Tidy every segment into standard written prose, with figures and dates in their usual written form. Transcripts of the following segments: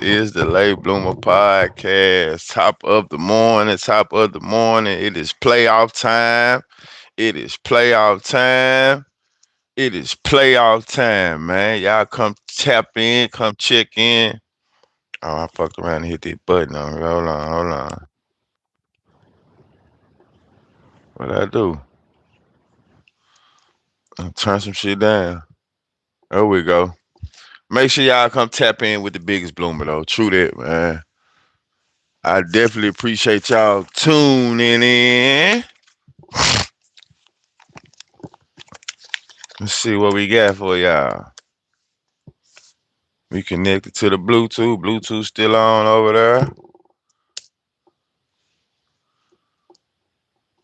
is the Late Bloomer Podcast. Top of the morning, top of the morning. It is playoff time. It is playoff time. It is playoff time, man. Y'all come tap in, come check in. Oh, I fucked around and hit that button on it. Hold on. What I do? Turn some shit down. There we go. Make sure y'all come tap in with the biggest bloomer though. True that, man. I definitely appreciate y'all tuning in. Let's see what we got for y'all. We connected to the Bluetooth. Bluetooth still on over there.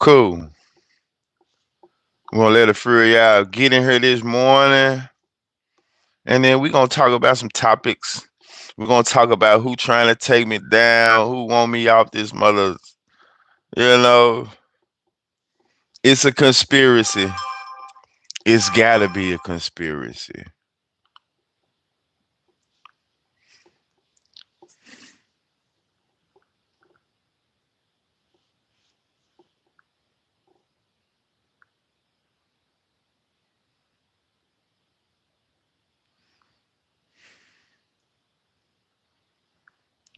Cool. We're gonna let a few of y'all get in here this morning. And then we're gonna talk about some topics. We're gonna talk about who trying to take me down, who want me off this mother. You know, it's a conspiracy. It's gotta be a conspiracy.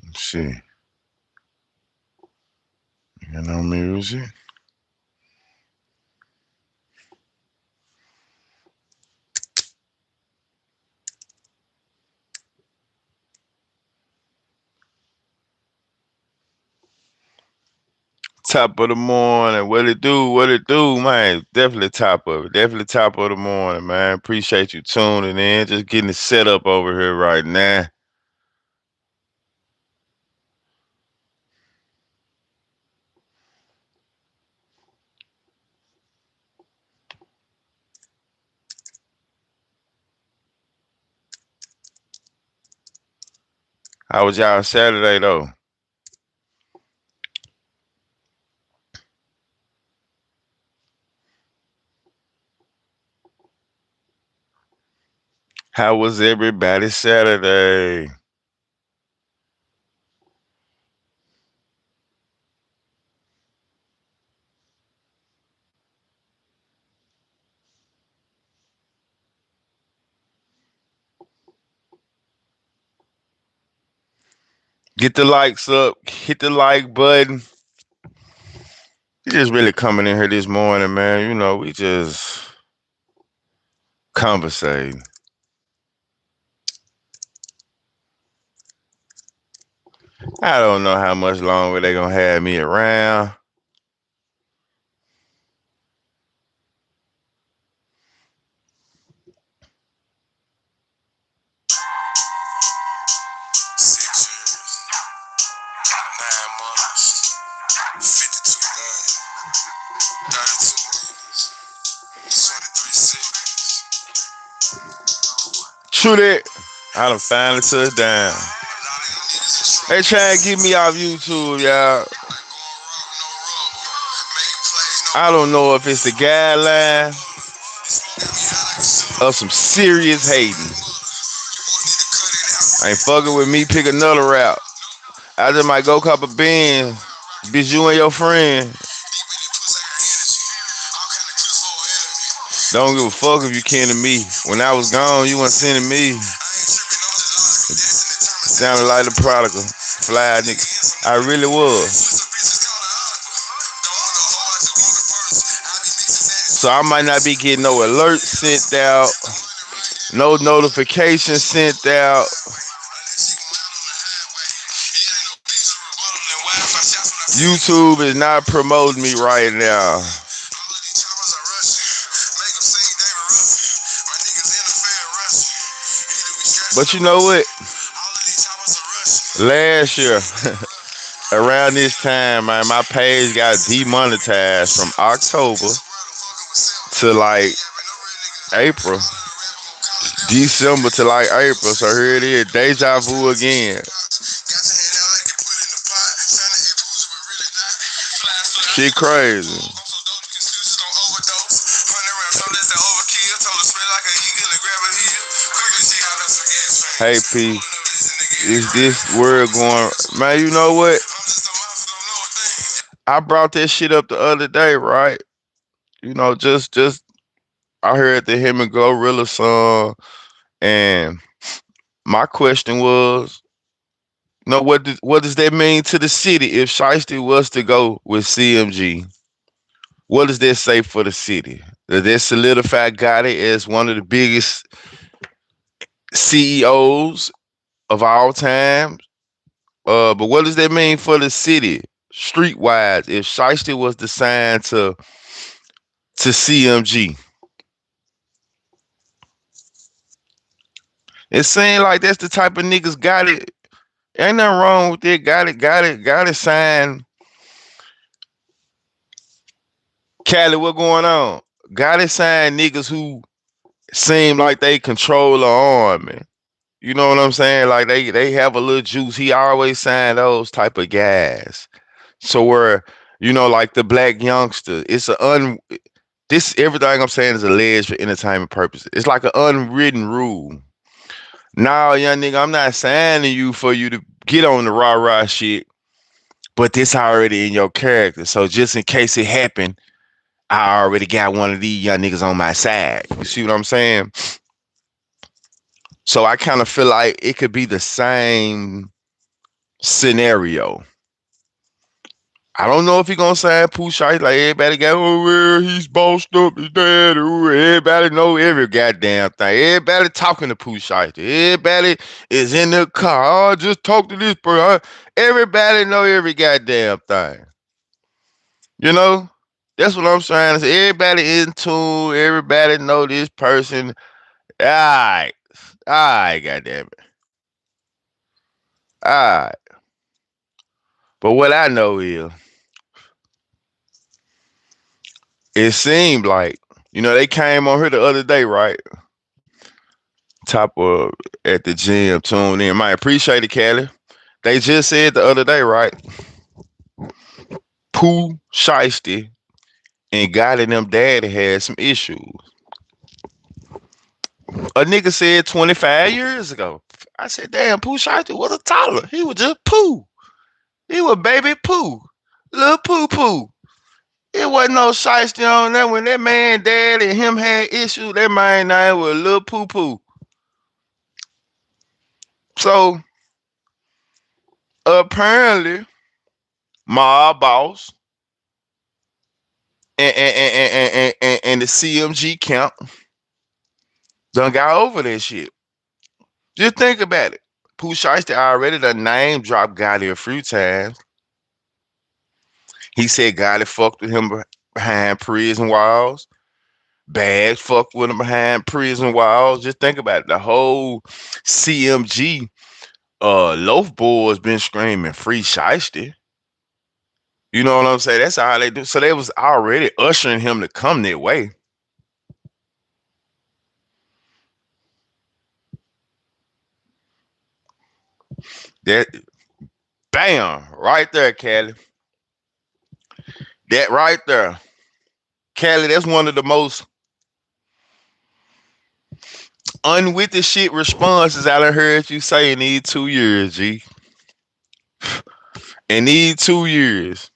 Let's see. You know music. Top of the morning. What it do? What it do, man? Definitely top of it. Definitely top of the morning, man. Appreciate you tuning in. Just getting it set up over here right now. How was y'all Saturday though? How was everybody Saturday? Get the likes up. Hit the like button. We just really coming in here this morning, man. You know, we just conversating. I don't know how much longer they gonna have me around. Shoot it. I done finally touched down. They trying to get me off YouTube, y'all. I don't know if it's the guideline or some serious hating. Ain't fucking with me, pick another route. I just might go cop a bean. Bitch, you and your friend. Don't give a fuck if you kin to me. When I was gone, you weren't sending me. Sounded like the prodigal. Fly nigga. I really was. So I might not be getting no alerts sent out. No notifications sent out. YouTube is not promoting me right now. But you know what? Last year, around this time, man, my page got demonetized from October to like April. December to like April. So here it is. Deja vu again. Shit crazy. Hey P. is this world going? Man, you know what? I brought that shit up the other day, right? You know, just I heard the him and Glorilla song, and my question was, no, what does that mean to the city if Shiesty was to go with CMG? What does that say for the city? Does that solidify Gotti as one of the biggest CEOs of all time? But what does that mean for the city, streetwise, if Shiesty was to sign to CMG? It seems like that's the type of niggas got it. Ain't nothing wrong with it. Got it signed. Cali, what going on? Got it signed niggas who seem like they control the army. You know what I'm saying? Like they have a little juice. He always signed those type of guys. So where, like the black youngster, it's this everything I'm saying is alleged for entertainment purposes. It's like an unwritten rule. Nah, young nigga, I'm not signing you for you to get on the rah-rah shit, but this already in your character. So just in case it happened, I already got one of these young niggas on my side. You see what I'm saying? So I kind of feel like it could be the same scenario. I don't know if he gonna sign Pooh Shiesty. Like everybody got over, he's bossed up his dad. Everybody know every goddamn thing. Everybody talking to Pooh Shiesty. Everybody is in the car. Oh, just talk to this person. Everybody know every goddamn thing. You know, that's what I'm trying to say. Everybody in tune. Everybody know this person. All right, goddamn it. All right. But what I know is, it seemed like, they came on here the other day, right? Top of at the gym, tuned in. I appreciate it, Callie. They just said the other day, right? Pooh Shiesty and God and them daddy had some issues. A nigga said 25 years ago. I said, damn, Pooh Shiesty was a toddler. He was just Pooh. He was baby Pooh. Little Pooh. It wasn't no Shiesty on that. When that man dad and him had issues, that man name was Little Pooh. So apparently, my boss and the CMG camp done got over that shit. Just think about it. Pooh Shiesty already done name dropped Gotti a few times. He said Gotti fucked with him behind prison walls. Bags fucked with him behind prison walls. Just think about it. The whole CMG loaf boys been screaming free Shiesty. You know what I'm saying? That's how they do. So they was already ushering him to come that way. That bam, right there, Callie. That right there. Callie, that's one of the most unwitting shit responses I done heard you say in these 2 years, G. In these 2 years.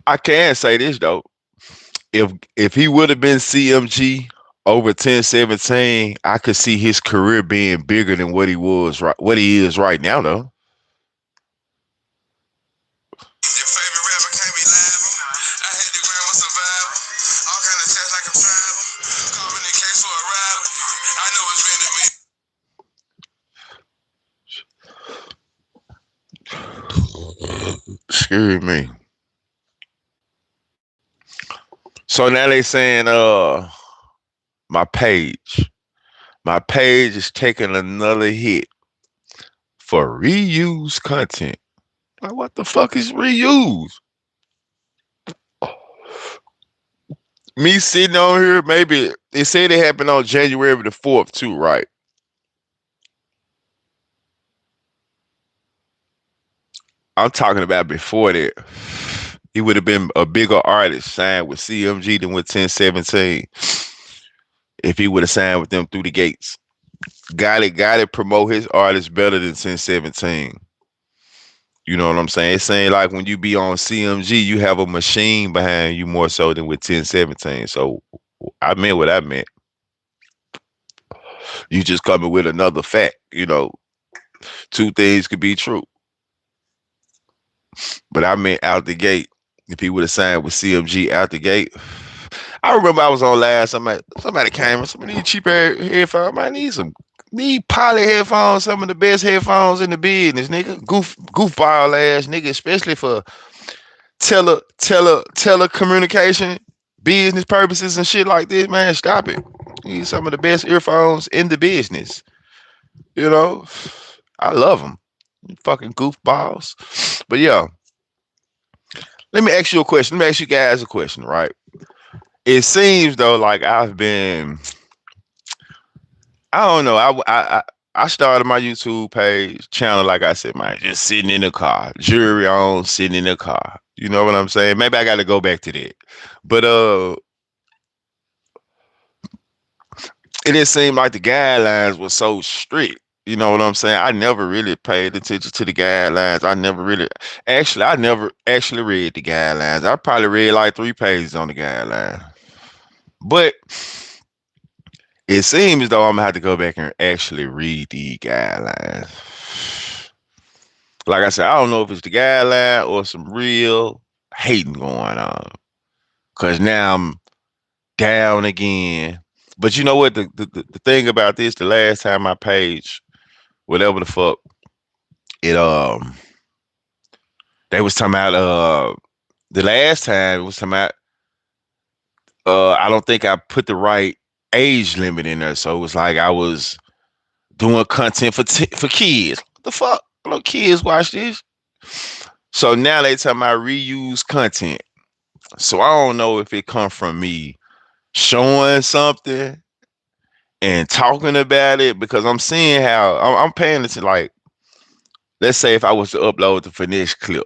I can say this though. If he would have been CMG over 1017, I could see his career being bigger than what he is right now though. Your favorite rapper can't be live. I had the grandma survive. All kind of tests like I'm travel. Covering the case for a rival. I know it's been a minute. Excuse me. So now they saying my page is taking another hit for reuse content. Like, what the fuck is reuse? Me sitting on here, maybe they said it happened on January the 4th too, right? I'm talking about before that. He would have been a bigger artist signed with CMG than with 1017 if he would have signed with them through the gates. Got it promote his artist better than 1017. You know what I'm saying? It's saying like when you be on CMG, you have a machine behind you more so than with 1017. So I meant what I meant. You just coming with another fact. Two things could be true. But I meant out the gate. If he would have signed with CMG out the gate, I remember I was on live. Somebody came and some of these cheap headphones. I need poly headphones, some of the best headphones in the business, nigga. Goofball ass nigga, especially for telecommunication, business purposes and shit like this, man. Stop it. You need some of the best earphones in the business. I love them. You fucking goofballs. But yeah, let me ask you a question. Let me ask you guys a question, right? It seems though like I don't know. I started my YouTube page channel, like I said, man, just sitting in the car, jewelry on, sitting in the car. You know what I'm saying? Maybe I got to go back to that. But it didn't seem like the guidelines were so strict. You know what I'm saying? I never really paid attention to the guidelines. I never actually read the guidelines. I probably read like 3 pages on the guidelines. But it seems though I'm gonna have to go back and actually read the guidelines. Like I said, I don't know if it's the guideline or some real hating going on. Cause now I'm down again. But you know what? The thing about this, the last time my page, whatever the fuck, it they was talking about the last time it was talking about I don't think I put the right age limit in there, so it was like I was doing content for kids. What the fuck? No kids watch this. So now they talking about reuse content. So I don't know if it come from me showing something and talking about it, because I'm seeing how I'm paying attention. Like, let's say if I was to upload the finished clip,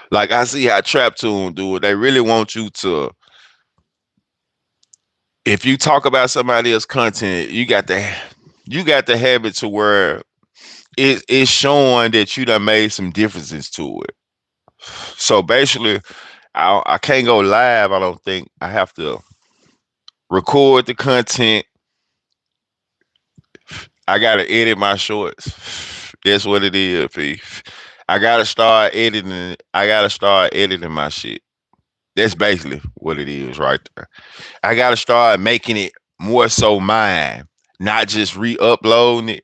like I see how Trap Tune do it. They really want you to, if you talk about somebody else's content, you got to have it to where it's showing that you done made some differences to it. So basically, I can't go live. I don't think. I have to record the content. I gotta edit my shorts. That's what it is, P. I gotta start editing. I gotta start editing my shit. That's basically what it is right there. I gotta start making it more so mine, not just re-uploading it.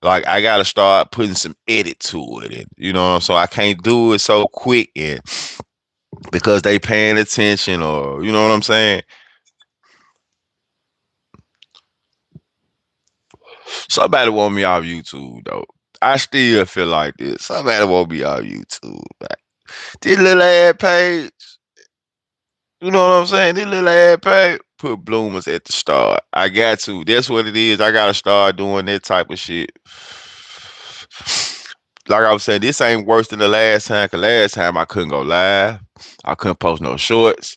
Like, I gotta start putting some edit to it, and so I can't do it so quick, and because they paying attention, or you know what I'm saying. Somebody want me off YouTube though. I still feel like this. Somebody want me off YouTube. Like, this little ad page, you know what I'm saying? This little ad page, put bloomers at the start. I got to. That's what it is. I gotta start doing that type of shit. Like I was saying, this ain't worse than the last time. Cause last time I couldn't go live. I couldn't post no shorts.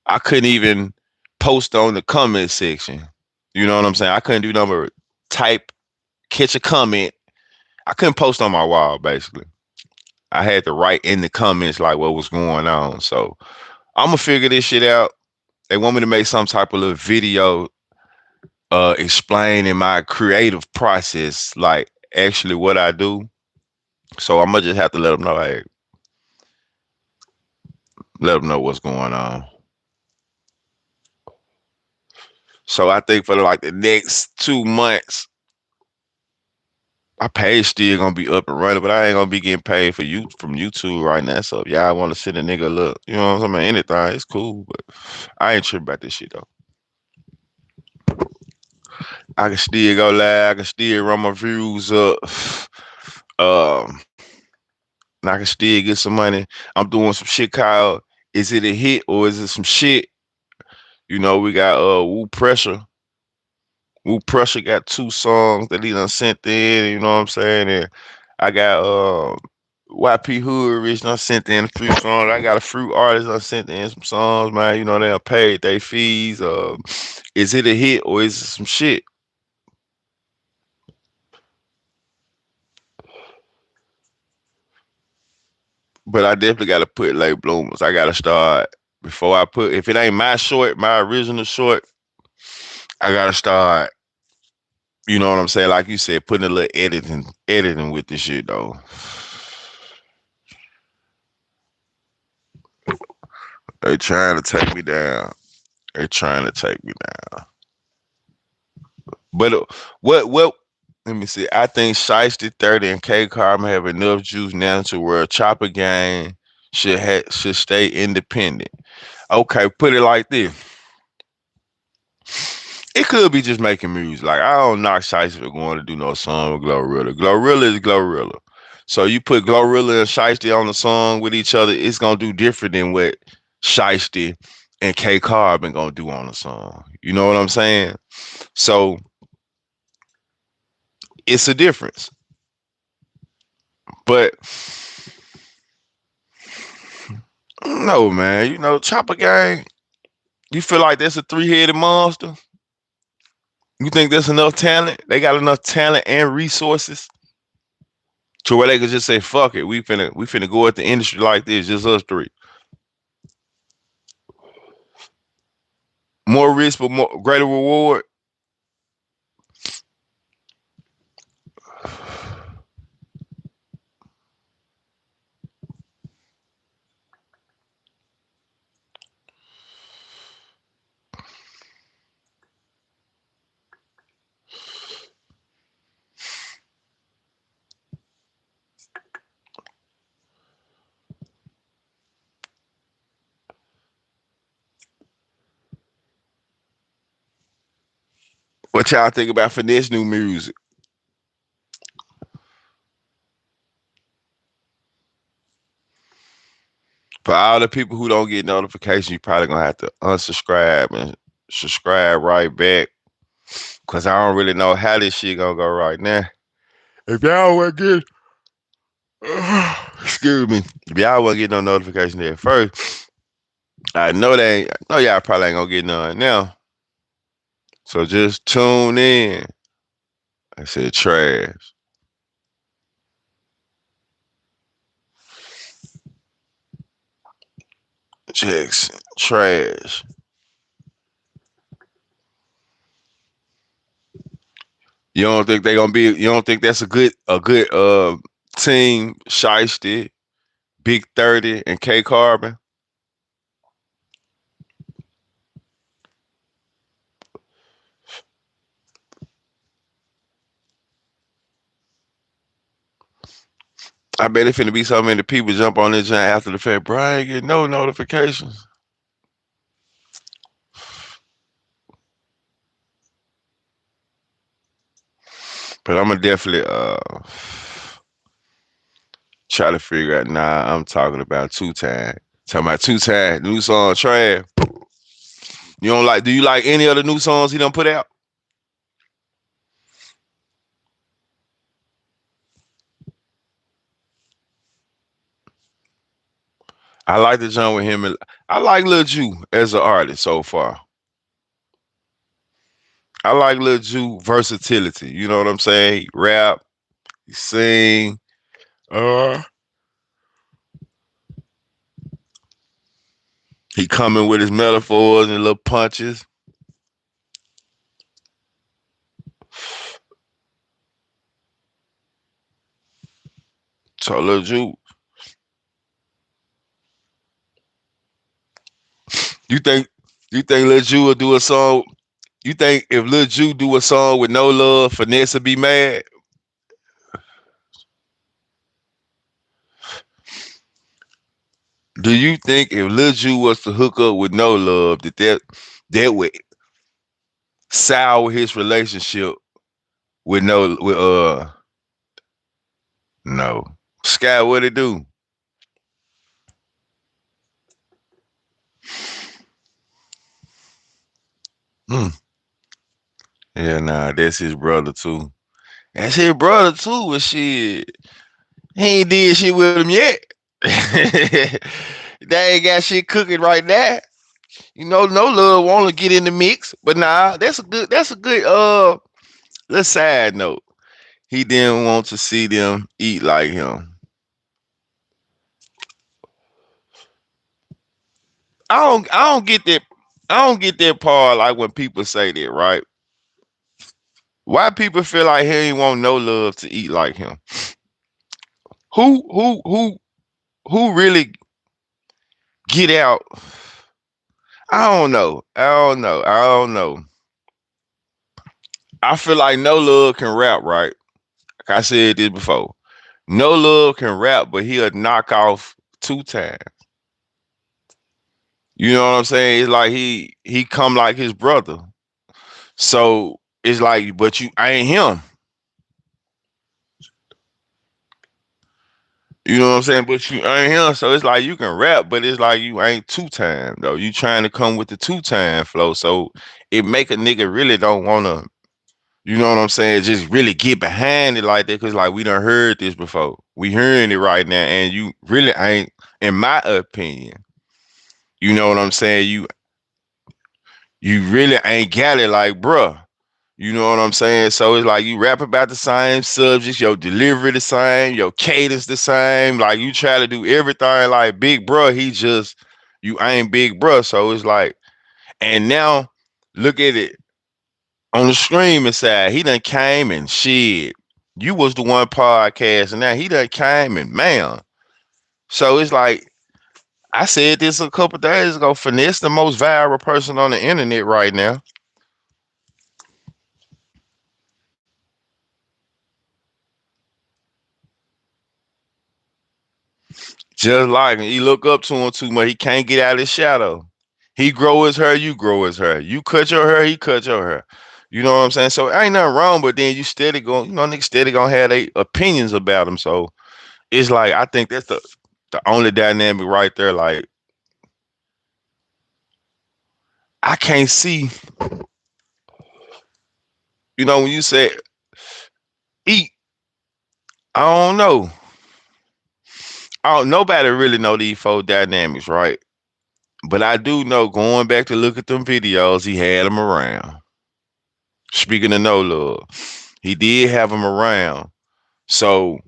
I couldn't even post on the comment section. You know what I'm saying? I couldn't do number type, catch a comment. I couldn't post on my wall, basically. I had to write in the comments like what was going on. So I'm gonna figure this shit out. They want me to make some type of little video explaining my creative process, like actually what I do. So I'm gonna just have to let them know, hey, let them know what's going on. So I think for like the next 2 months, my page still gonna be up and running, but I ain't gonna be getting paid for you from YouTube right now. So if y'all want to send a nigga look, you know what I'm saying? Anything, it's cool, but I ain't tripping about this shit though. I can still go live, I can still run my views up. And I can still get some money. I'm doing some shit called Is It a Hit or Is It Some Shit? We got Woo Pressure. Woo Pressure got 2 songs that he done sent in, you know what I'm saying? And I got YP Hood Rich. I sent in a few songs. I got a few artists. I sent in some songs, man. You know they paid their fees. Is it a hit or is it some shit? But I definitely got to put late bloomers. I got to start before I put. If it ain't my short, my original short, I got to start. You know what I'm saying? Like you said, putting a little editing with this shit though. They trying to take me down. They trying to take me down. But what? Let me see. I think Shiesty 30 and K Carmen have enough juice now to where Chopper Gang should stay independent. Okay, put it like this. It could be just making music. Like I don't knock Shiesty for going to do no song with Glorilla. Glorilla is Glorilla. So you put Glorilla and Shiesty on the song with each other, it's gonna do different than what Shiesty and K Carbon gonna do on the song. You know what I'm saying? So it's a difference. But no, man, you know, Chopper Gang, you feel like that's a three-headed monster? You think there's enough talent? They got enough talent and resources to where they could just say, "Fuck it, we finna go at the industry like this, just us three." More risk, but more greater reward. What y'all think about finesse new music? For all the people who don't get notifications, you probably gonna have to unsubscribe and subscribe right back. Cause I don't really know how this shit gonna go right now. If y'all want to get, excuse me, if y'all want to get no notification there first, I know they, I know y'all probably ain't gonna get none now. So just tune in. I said trash. Jackson, trash. You don't think they gonna be? You don't think that's a good team? Shiesty, Big 30, and K Carbon. I bet it finna be so many people jump on this joint after the fact. Brian get no notifications. But I'm gonna definitely try to figure out. Nah, I'm talking about two time. Talking about two time new song trash. You don't like? Do you like any of the new songs he done put out? I like the joint with him. And I like Lil Ju as an artist so far. I like Lil Ju versatility. You know what I'm saying? He rap, he sing. Uh, he coming with his metaphors and little punches. So Lil Ju, you think Lil Ju will do a song? You think if Lil Ju do a song with no love, Finesse will be mad? Do you think if Lil Ju was to hook up with no love, that would sour his relationship with no with no. Sky, what it do? Hmm. Yeah, nah, that's his brother too. That's his brother too, but shit. He ain't did shit with him yet. They ain't got shit cooking right now. No love want to get in the mix, but nah, that's a good let's side note. He didn't want to see them eat like him. I don't get that. I don't get that part like when people say that, right? Why people feel like he ain't want no love to eat like him? Who really get out? I don't know. I don't know. I don't know. I feel like no love can rap, right? Like I said this before. No love can rap, but he'll knock off 2 times. You know what I'm saying? It's like he come like his brother. So it's like, but you ain't him. You know what I'm saying? But you ain't him. So it's like you can rap, but it's like you ain't 2 time though. You trying to come with the 2 time flow. So it make a nigga really don't wanna, you know what I'm saying, just really get behind it like that. Cause like we done heard this before. We hearing it right now, and you really ain't, in my opinion, you know what I'm saying? You really ain't got it like, bruh. You know what I'm saying? So it's like you rap about the same subjects, your delivery the same, your cadence the same. Like you try to do everything like Big Bruh. He just, you ain't Big Bruh. So it's like, and now look at it on the streaming side. He done came and shit. You was the one podcast, and now he done came and man. So it's like I said this a couple days ago. Finesse the most viral person on the internet right now. Just like him. You look up to him too much. He can't get out of his shadow. He grow his hair, you grow his hair. You cut your hair, he cut your hair. You know what I'm saying? So ain't nothing wrong, but then you steady going, niggas steady gonna have their opinions about him. So it's like I think that's the only dynamic right there. Like I can't see, when you say eat, I don't know. Nobody really know these four dynamics, right? But I do know going back to look at them videos, he had them around. Speaking of no love, he did have them around. So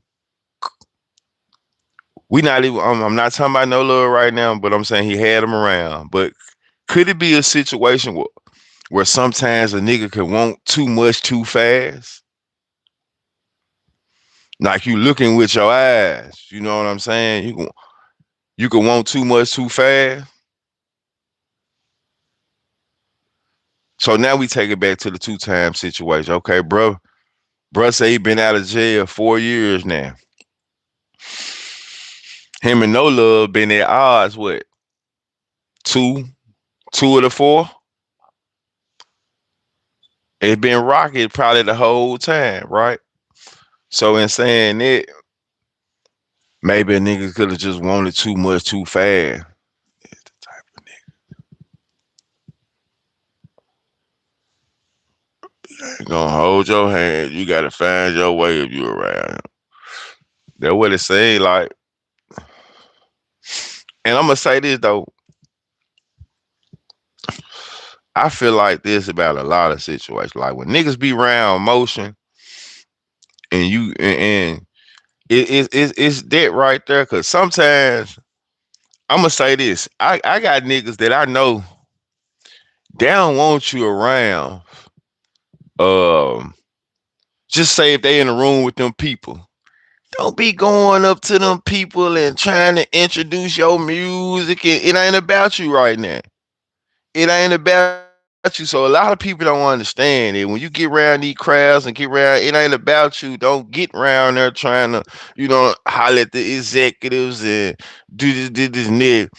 we not even. I'm not talking about no love right now, but I'm saying he had them around. But could it be a situation where sometimes a nigga can want too much too fast? Like you looking with your eyes, you know what I'm saying? You can want too much too fast. So now we take it back to the 2 time situation. Okay, bro say he been out of jail 4 years now. Him and no love been at odds what, two two of the four. It's been rocket probably the whole time, right? So in saying that, maybe a nigga could have just wanted too much too fast. It's the type of nigga gonna hold your hand. You gotta find your way if you around him. That's what it say. Like, and I'm gonna say this though. I feel like this about a lot of situations. Like when niggas be around motion, and it's that right there. Cause sometimes I'm gonna say this. I got niggas that I know they don't want you around. Um, just say if they in a room with them people, don't be going up to them people and trying to introduce your music. And it ain't about you right now. It ain't about you. So a lot of people don't understand it. When you get around these crowds and get around, it ain't about you. Don't get around there trying to, holler at the executives and do this and that.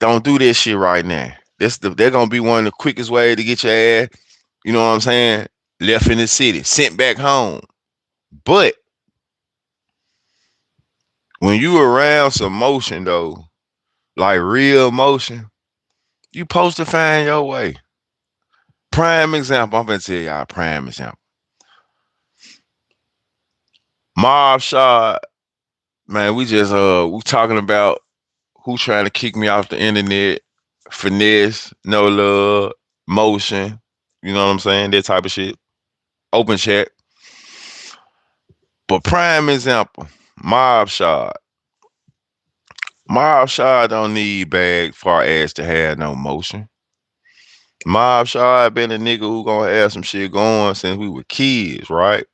Don't do that shit right now. They're gonna be one of the quickest ways to get your ass, you know what I'm saying, left in the city, sent back home. But when you around some motion though, like real motion, you supposed to find your way. Prime example, I'm gonna tell y'all a prime example. Mob shot Man, we talking about who trying to kick me off the internet, finesse, no love, motion. You know what I'm saying? That type of shit. Open chat. But prime example, Mob Shot. Mob Shot don't need bag far as to have no motion. Mob Shot been a nigga who gonna have some shit going since we were kids, right?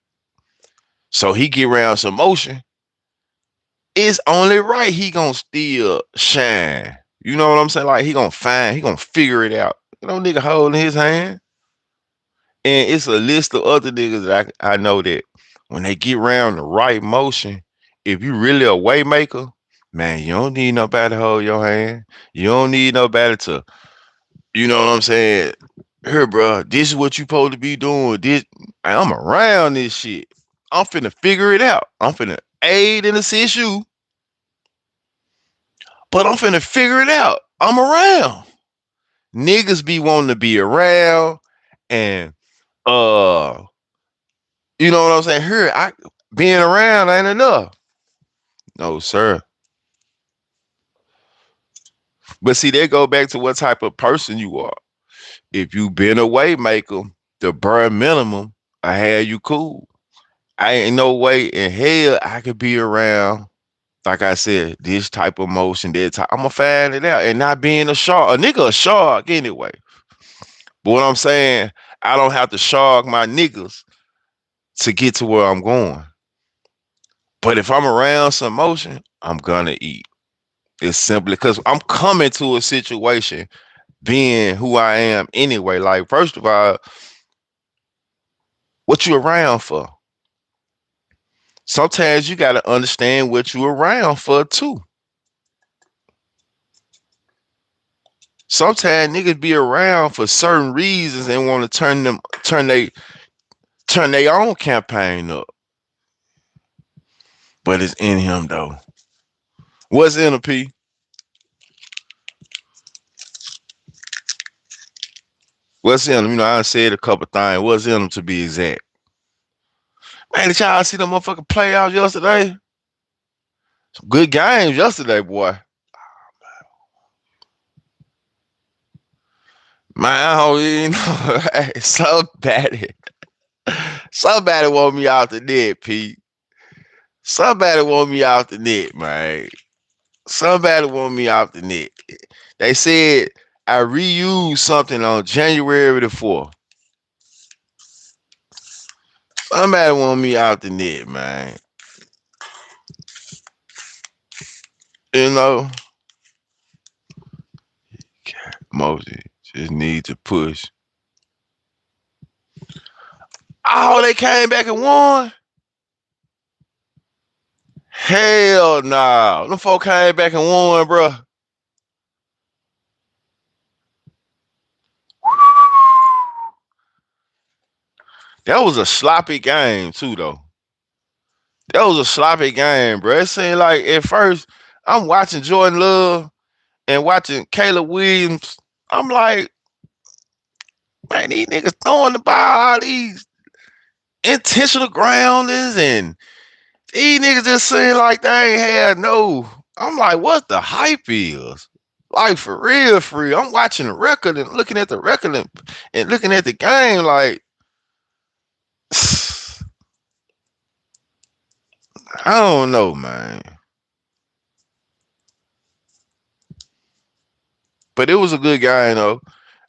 So he get around some motion. It's only right he gonna still shine. You know what I'm saying? Like he gonna figure it out. You know, nigga holding his hand. And it's a list of other niggas that I know that when they get around the right motion, if you really a waymaker, man, you don't need nobody to hold your hand. You don't need nobody to, you know what I'm saying? Here, bro, this is what you supposed to be doing. This, I'm around this shit. I'm finna figure it out. I'm finna aid and assist you, but I'm finna figure it out. I'm around. Niggas be wanting to be around and uh you know what I'm saying? Here, I being around ain't enough. No, sir. But see, they go back to what type of person you are. If you been a way maker, the bare minimum, I had you cool. I ain't no way in hell I could be around, like I said, this type of motion, that type. I'm gonna find it out. And not being a shark. A nigga a shark anyway. But what I'm saying, I don't have to shark my niggas to get to where I'm going. But if I'm around some motion, I'm gonna eat. It's simply because I'm coming to a situation being who I am anyway. Like, first of all, what you around for? Sometimes you gotta understand what you around for too. Sometimes niggas be around for certain reasons and want to turn their own campaign up. But it's in him though. What's in a P? What's in him? You know, I said a couple things. What's in him to be exact? Man, did y'all see the motherfucking playoffs yesterday? Some good games yesterday, boy. Man, I don't even know. Hey, somebody want me out the net, Pete. Somebody want me out the net, man. Somebody want me out the net. They said I reused something on January the 4th. Somebody want me out the net, man. You know, Mosey just need to push. Oh, they came back and won? Hell no. Nah. Them folk came back and won, bro. That was a sloppy game, too, though. That was a sloppy game, bro. It seemed like at first I'm watching Jordan Love and watching Caleb Williams. I'm like, man, these niggas throwing the ball, all these intentional grounders, and these niggas just seem like they ain't had no. I'm like, what the hype is? Like, for real, for real. I'm watching the record and looking at the record and looking at the game like, I don't know, man. But it was a good game though.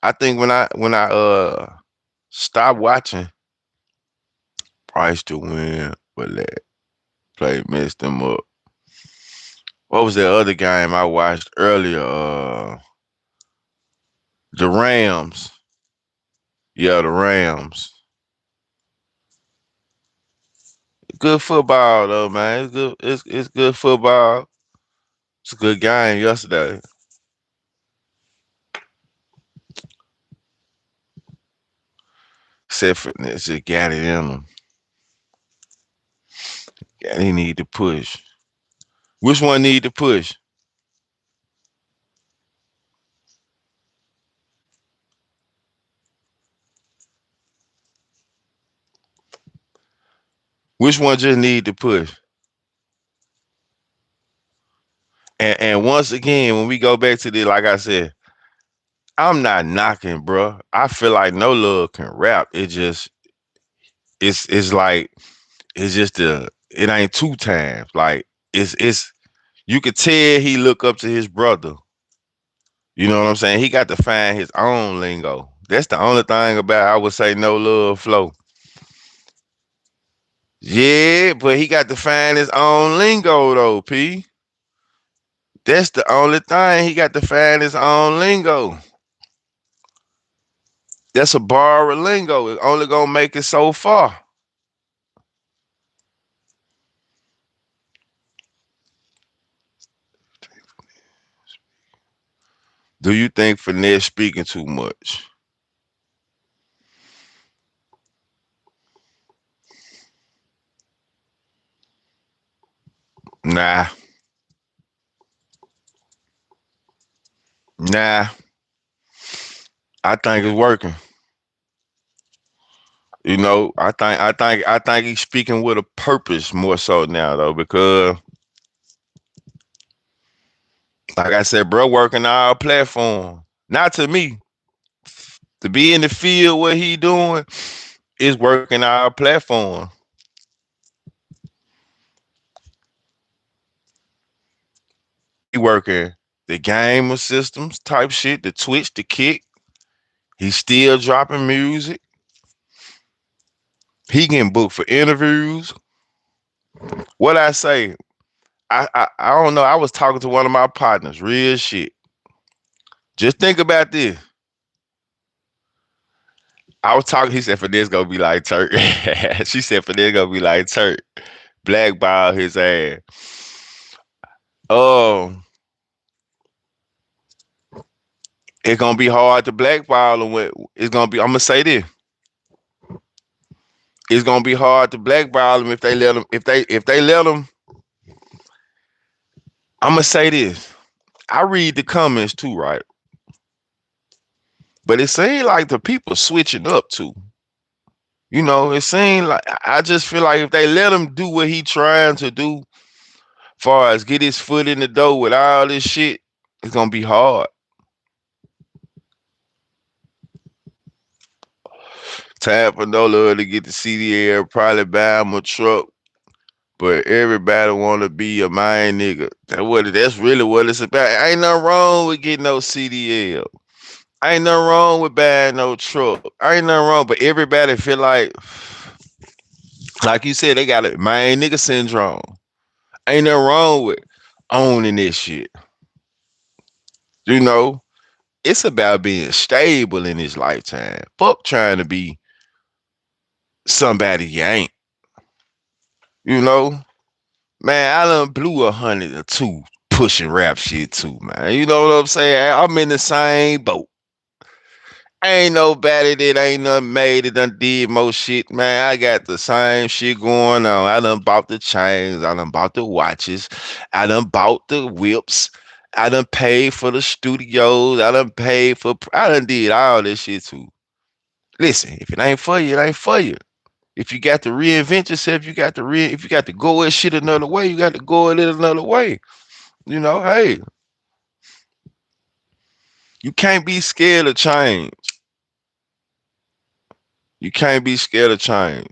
I think when I stopped watching, Price to win, but that play messed them up. What was that other game I watched earlier? The Rams. Yeah, the Rams. Good football though, man. It's good. It's good football. It's a good game yesterday. Except for it's just got it in them. Yeah, they need to push. Which one need to push? Which one just need to push? And once again, when we go back to this, like I said, I'm not knocking, bro. I feel like No Love can rap. It's like it's just it ain't two times. Like it's you could tell he look up to his brother. You know what I'm saying? He got to find his own lingo. That's the only thing about I would say No Love flow. Yeah, but he got to find his own lingo though, P. That's the only thing. He got to find his own lingo. That's a borrowed lingo. It's only gonna make it so far. Do you think finesse speaking too much? Nah, nah. I think it's working. I think he's speaking with a purpose more so now though, because like I said, bro, working our platform. Not to me. To be in the field what he doing is working our platform. He working the gamer systems type shit, the Twitch, the kick. He's still dropping music. He getting booked for interviews. What I say, I don't know. I was talking to one of my partners, real shit. Just think about this. I was talking, he said, for this gonna be like Turk. She said, for this gonna be like Turk. Blackball his ass. Oh, it's gonna be hard to blackball him. It's gonna be, I'm gonna say this. It's gonna be hard to blackball him if they let him, if they let him. I'm gonna say this. I read the comments too, right? But it seems like the people switching up too. It seems like I just feel like if they let him do what he trying to do, far as get his foot in the door with all this shit, it's gonna be hard. Time for Nola to get the CDL, probably buy him a truck, but everybody wanna be a main nigga. That's really what it's about. Ain't nothing wrong with getting no CDL. Ain't nothing wrong with buying no truck. Ain't nothing wrong, but everybody feel like you said, they got a main nigga syndrome. Ain't nothing wrong with owning this shit. You know, it's about being stable in this lifetime. Fuck trying to be somebody you ain't. You know, man, I done blew 102 pushing rap shit too, man. You know what I'm saying? I'm in the same boat. Ain't nobody that ain't done made it done did more shit, man. I got the same shit going on. I done bought the chains. I done bought the watches. I done bought the whips. I done paid for the studios. I done did all this shit too. Listen, if it ain't for you, it ain't for you. If you got to reinvent yourself, if you got to go at shit another way, you got to go at it another way. Hey, you can't be scared of change. You can't be scared of change.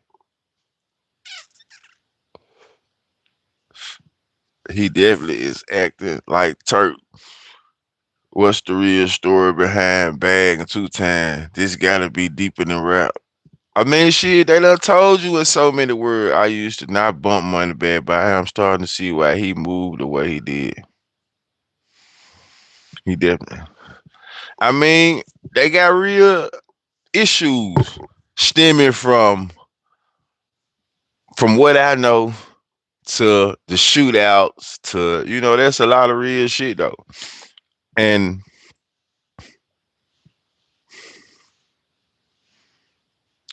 He definitely is acting like Turk. What's the real story behind Bag and Two Time? This gotta be deeper than rap. I mean, shit, they done told you in so many words. I used to not bump Money Bag, but I'm starting to see why he moved the way he did. He definitely. I mean, they got real issues stemming from what I know to the shootouts to there's a lot of real shit though. And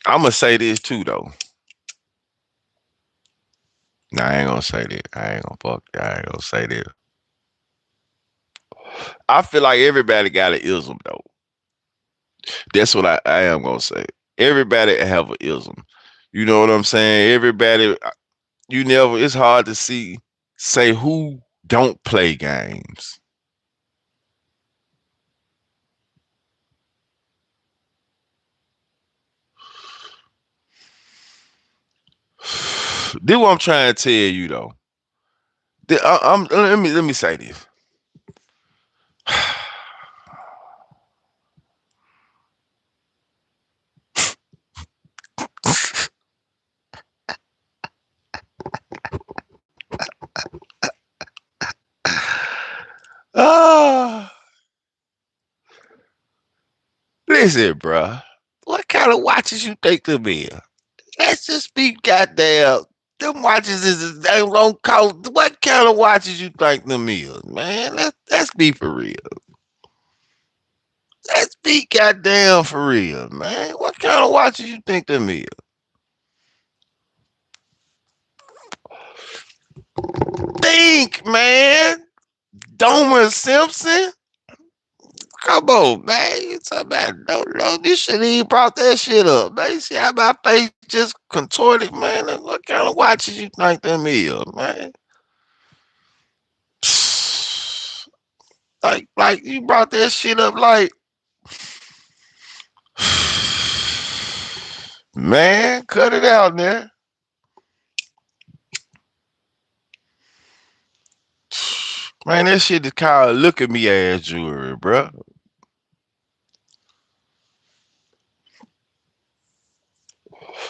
I'm gonna say this too though. Nah, I ain't gonna say that. I ain't gonna fuck. I ain't gonna say that. I feel like everybody got an ism though. That's what I am gonna say. Everybody have an ism. You know what I'm saying? Everybody. You never. It's hard to say who don't play games. This what I'm trying to tell you though. Let me say this. Ah, listen, bro. What kind of watches you think them is? Let's just be goddamn. Them watches is they don't call. What kind of watches you think them is, man? Let's be for real. Let's be goddamn for real, man. What kind of watches you think them is? Think, man. Domer Simpson. Come on, man. You talking about no, you shouldn't even brought that shit up. Man, you see how my face just contorted, man. What kind of watches you think them is, man? Like you brought that shit up like man, cut it out, man. Man, that shit is called look at me ass jewelry, bro.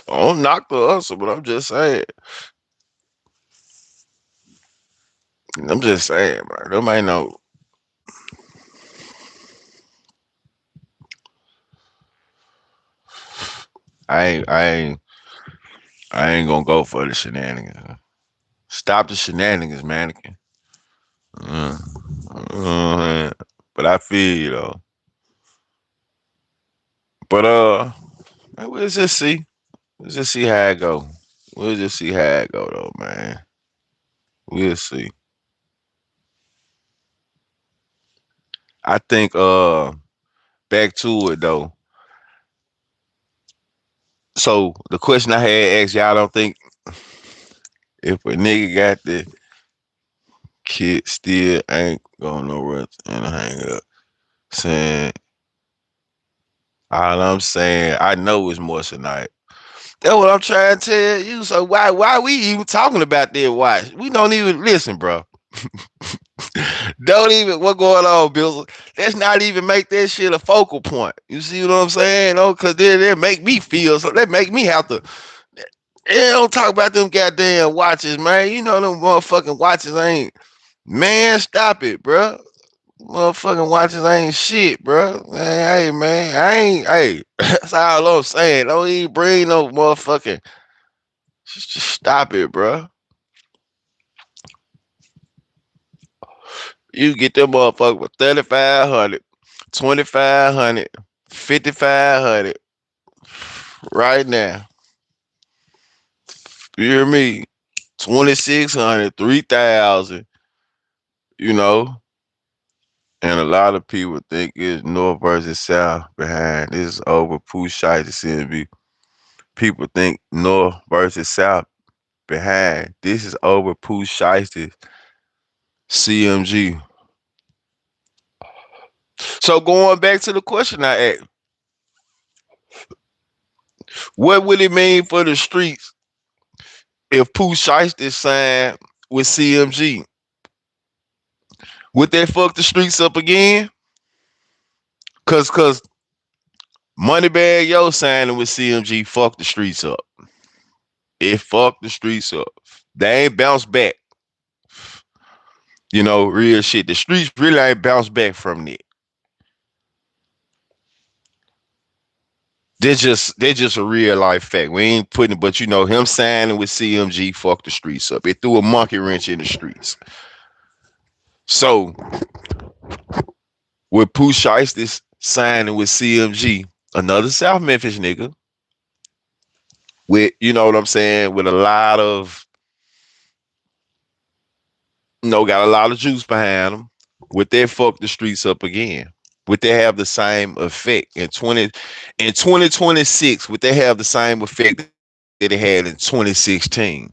I don't knock the hustle, but I'm just saying. I'm just saying, bro. Them ain't no. I ain't, I ain't, I ain't gonna go for the shenanigans. Stop the shenanigans, mannequin. Uh, but I feel you though. But we'll just see. We'll just see how it go. We'll just see how it go though, man. We'll see. I think back to it though. So the question I had asked y'all don't think if a nigga got the kid still ain't going nowhere and hang up. Saying all I'm saying, I know it's more tonight. That's what I'm trying to tell you. So why we even talking about that watch? We don't even listen, bro. Don't even what going on, Bill. Let's not even make that shit a focal point. You see what I'm saying? Oh, cause they make me feel so they make me have to don't talk about them goddamn watches, man. You know them motherfucking watches ain't man, stop it, bro. Motherfucking watches ain't shit, bro. Man, hey man, I ain't hey. That's all I'm saying. Don't even bring no motherfucking just stop it, bro. You get them motherfucker for 3,500, 2,500, 5,500 right now. You hear me? 2,600, 3,000. You know, and a lot of people think it's North versus South behind. This is over Pooh Shiesty CMB. People think North versus South behind. This is over Pooh Shiesty CMG. So going back to the question I asked, what would it mean for the streets if Pooh Shiesty signed with CMG? Would they fuck the streets up again? Cause Moneybag Yo signing with CMG fucked the streets up. It fucked the streets up. They ain't bounced back. You know, real shit. The streets really ain't bounced back from it. They're just a real life fact. We ain't putting it, but you know, him signing with CMG fucked the streets up. It threw a monkey wrench in the streets. So with Pooh Shiesty signing with CMG, another South Memphis nigga, with you know what I'm saying, with a lot of got a lot of juice behind them. Would they fuck the streets up again? Would they have the same effect in 2026? Would they have the same effect that it had in 2016?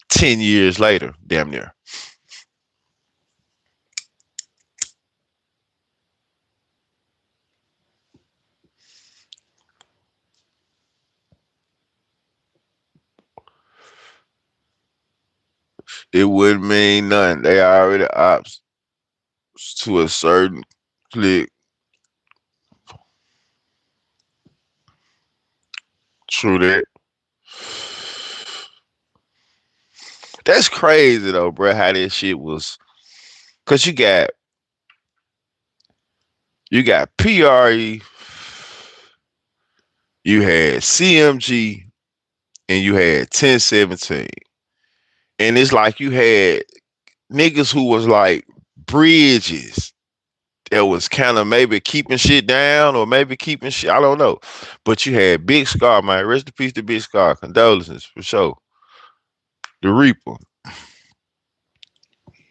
10 years later, damn near. It wouldn't mean nothing. They already ops to a certain click. True that. That's crazy though, bro. How that shit was. Cause you got PRE, you had CMG, and you had 1017. And it's like you had niggas who was like bridges that was kind of maybe keeping shit down or maybe keeping shit. I don't know. But you had Big Scar, man. Rest in peace to Big Scar. Condolences for sure. The Reaper.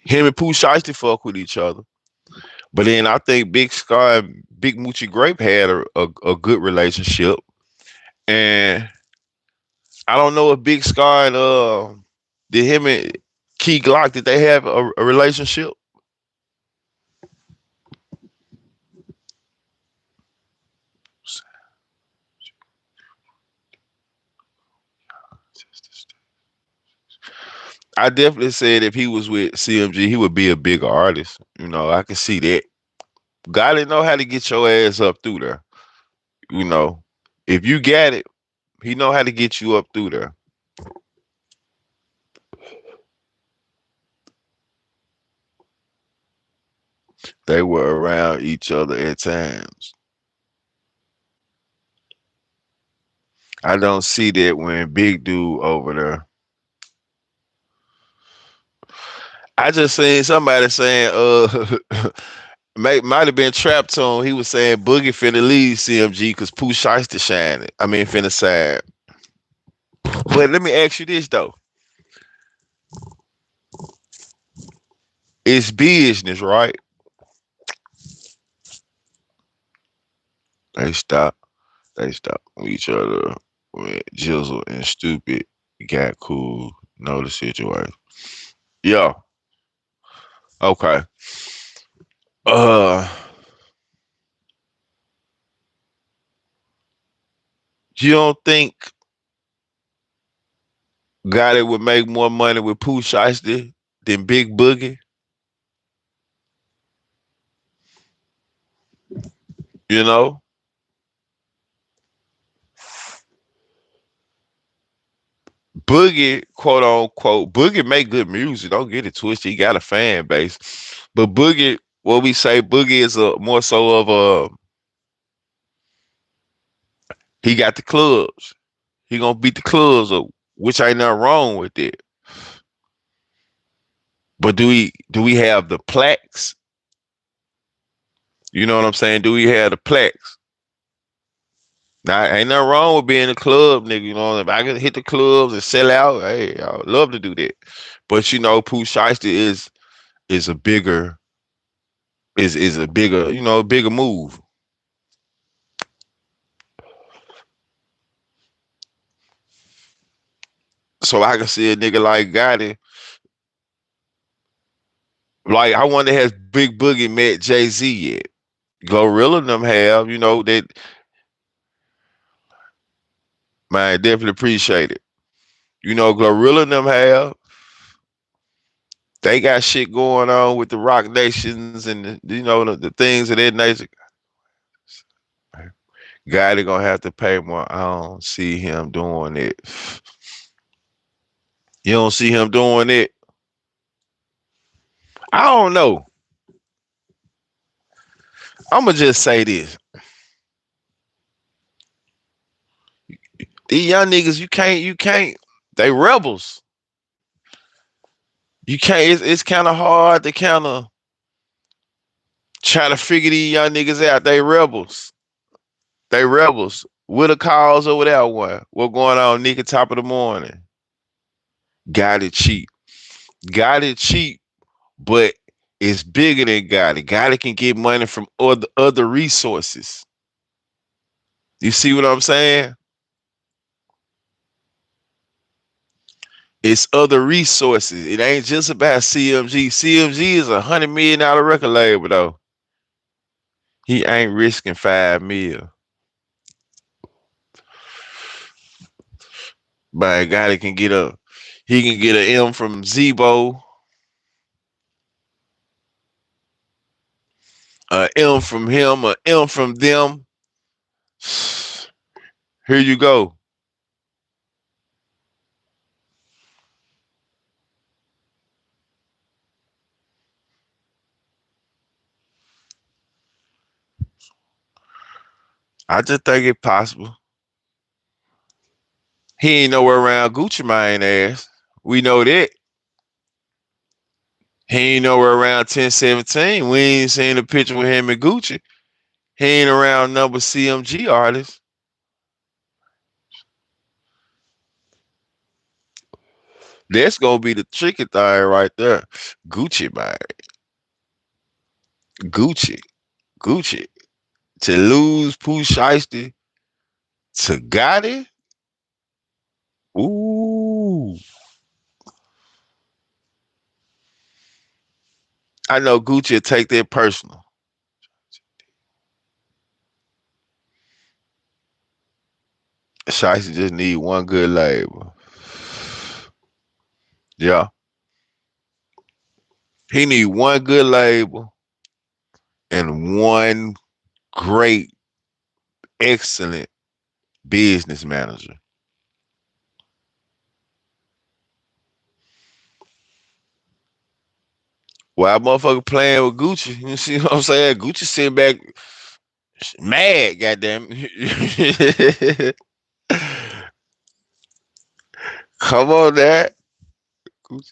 Him and Pooh Shiesty fuck with each other. But then I think Big Scar and Big Moochie Grape had a good relationship. And I don't know if Big Scar and did him and Key Glock, did they have a relationship? I definitely said if he was with CMG, he would be a bigger artist. You know, I can see that. Gotta know how to get your ass up through there. You know, if you got it, he know how to get you up through there. They were around each other at times. I don't see that when Big Dude over there. I just seen somebody saying, might have been Trap Tone. He was saying Boogie finna leave CMG because Pooh Shiesty shining. I mean, finna side. But let me ask you this though: it's business, right? They stop. They stop each other when Jizzle and Stupid got cool. Know the situation. Yeah. Okay. Uh, you don't think Gotti would make more money with Pooh Shiesty than Big Boogie? You know, Boogie, quote unquote, Boogie make good music. Don't get it twisted. He got a fan base, but Boogie, what we say, Boogie is a more so of a. He got the clubs. He gonna beat the clubs up, which ain't nothing wrong with it. But do we have the plaques? You know what I'm saying? Do we have the plaques? Now, ain't nothing wrong with being a club, nigga. You know, if I can hit the clubs and sell out, hey, I would love to do that. But you know, Pooh Shiesty is a bigger is a bigger, bigger move. So I can see a nigga like Gotti. Like I wonder has Big Boogie met Jay-Z yet? Glorilla and them have, that man definitely appreciate it. Glorilla and them have. They got shit going on with the Rock Nations and the things of that nature. Gotti gonna have to pay more. I don't see him doing it. You don't see him doing it. I don't know. I'ma just say this. These young niggas, you can't. They rebels. You can't. It's kind of hard to kind of try to figure these young niggas out. They rebels. They rebels. With a cause or without one. What going on, nigga? Top of the morning. Got it cheap. Got it cheap, but it's bigger than Gotti. Gotti can get money from other resources. You see what I'm saying? It's other resources. It ain't just about CMG. CMG is $100 million record label though. He ain't risking 5 mil. But Gotti can get up. He can get an M from Zebo, a M from him, a M from them. Here you go. I just think it's possible. He ain't nowhere around Gucci Mane ass. We know that. He ain't nowhere around 1017. We ain't seen a picture with him and Gucci. He ain't around number CMG artists. That's gonna be the tricky thing right there. Gucci Mane. Gucci. Gucci. To lose Pooh Shiesty to Gotti. Ooh. I know Gucci will take that personal. Shiesty just need one good label. Yeah. He need one good label and one great, excellent business manager. While motherfucker playing with Gucci, you see what I'm saying? Gucci sitting back mad, goddamn. Come on, that Gucci.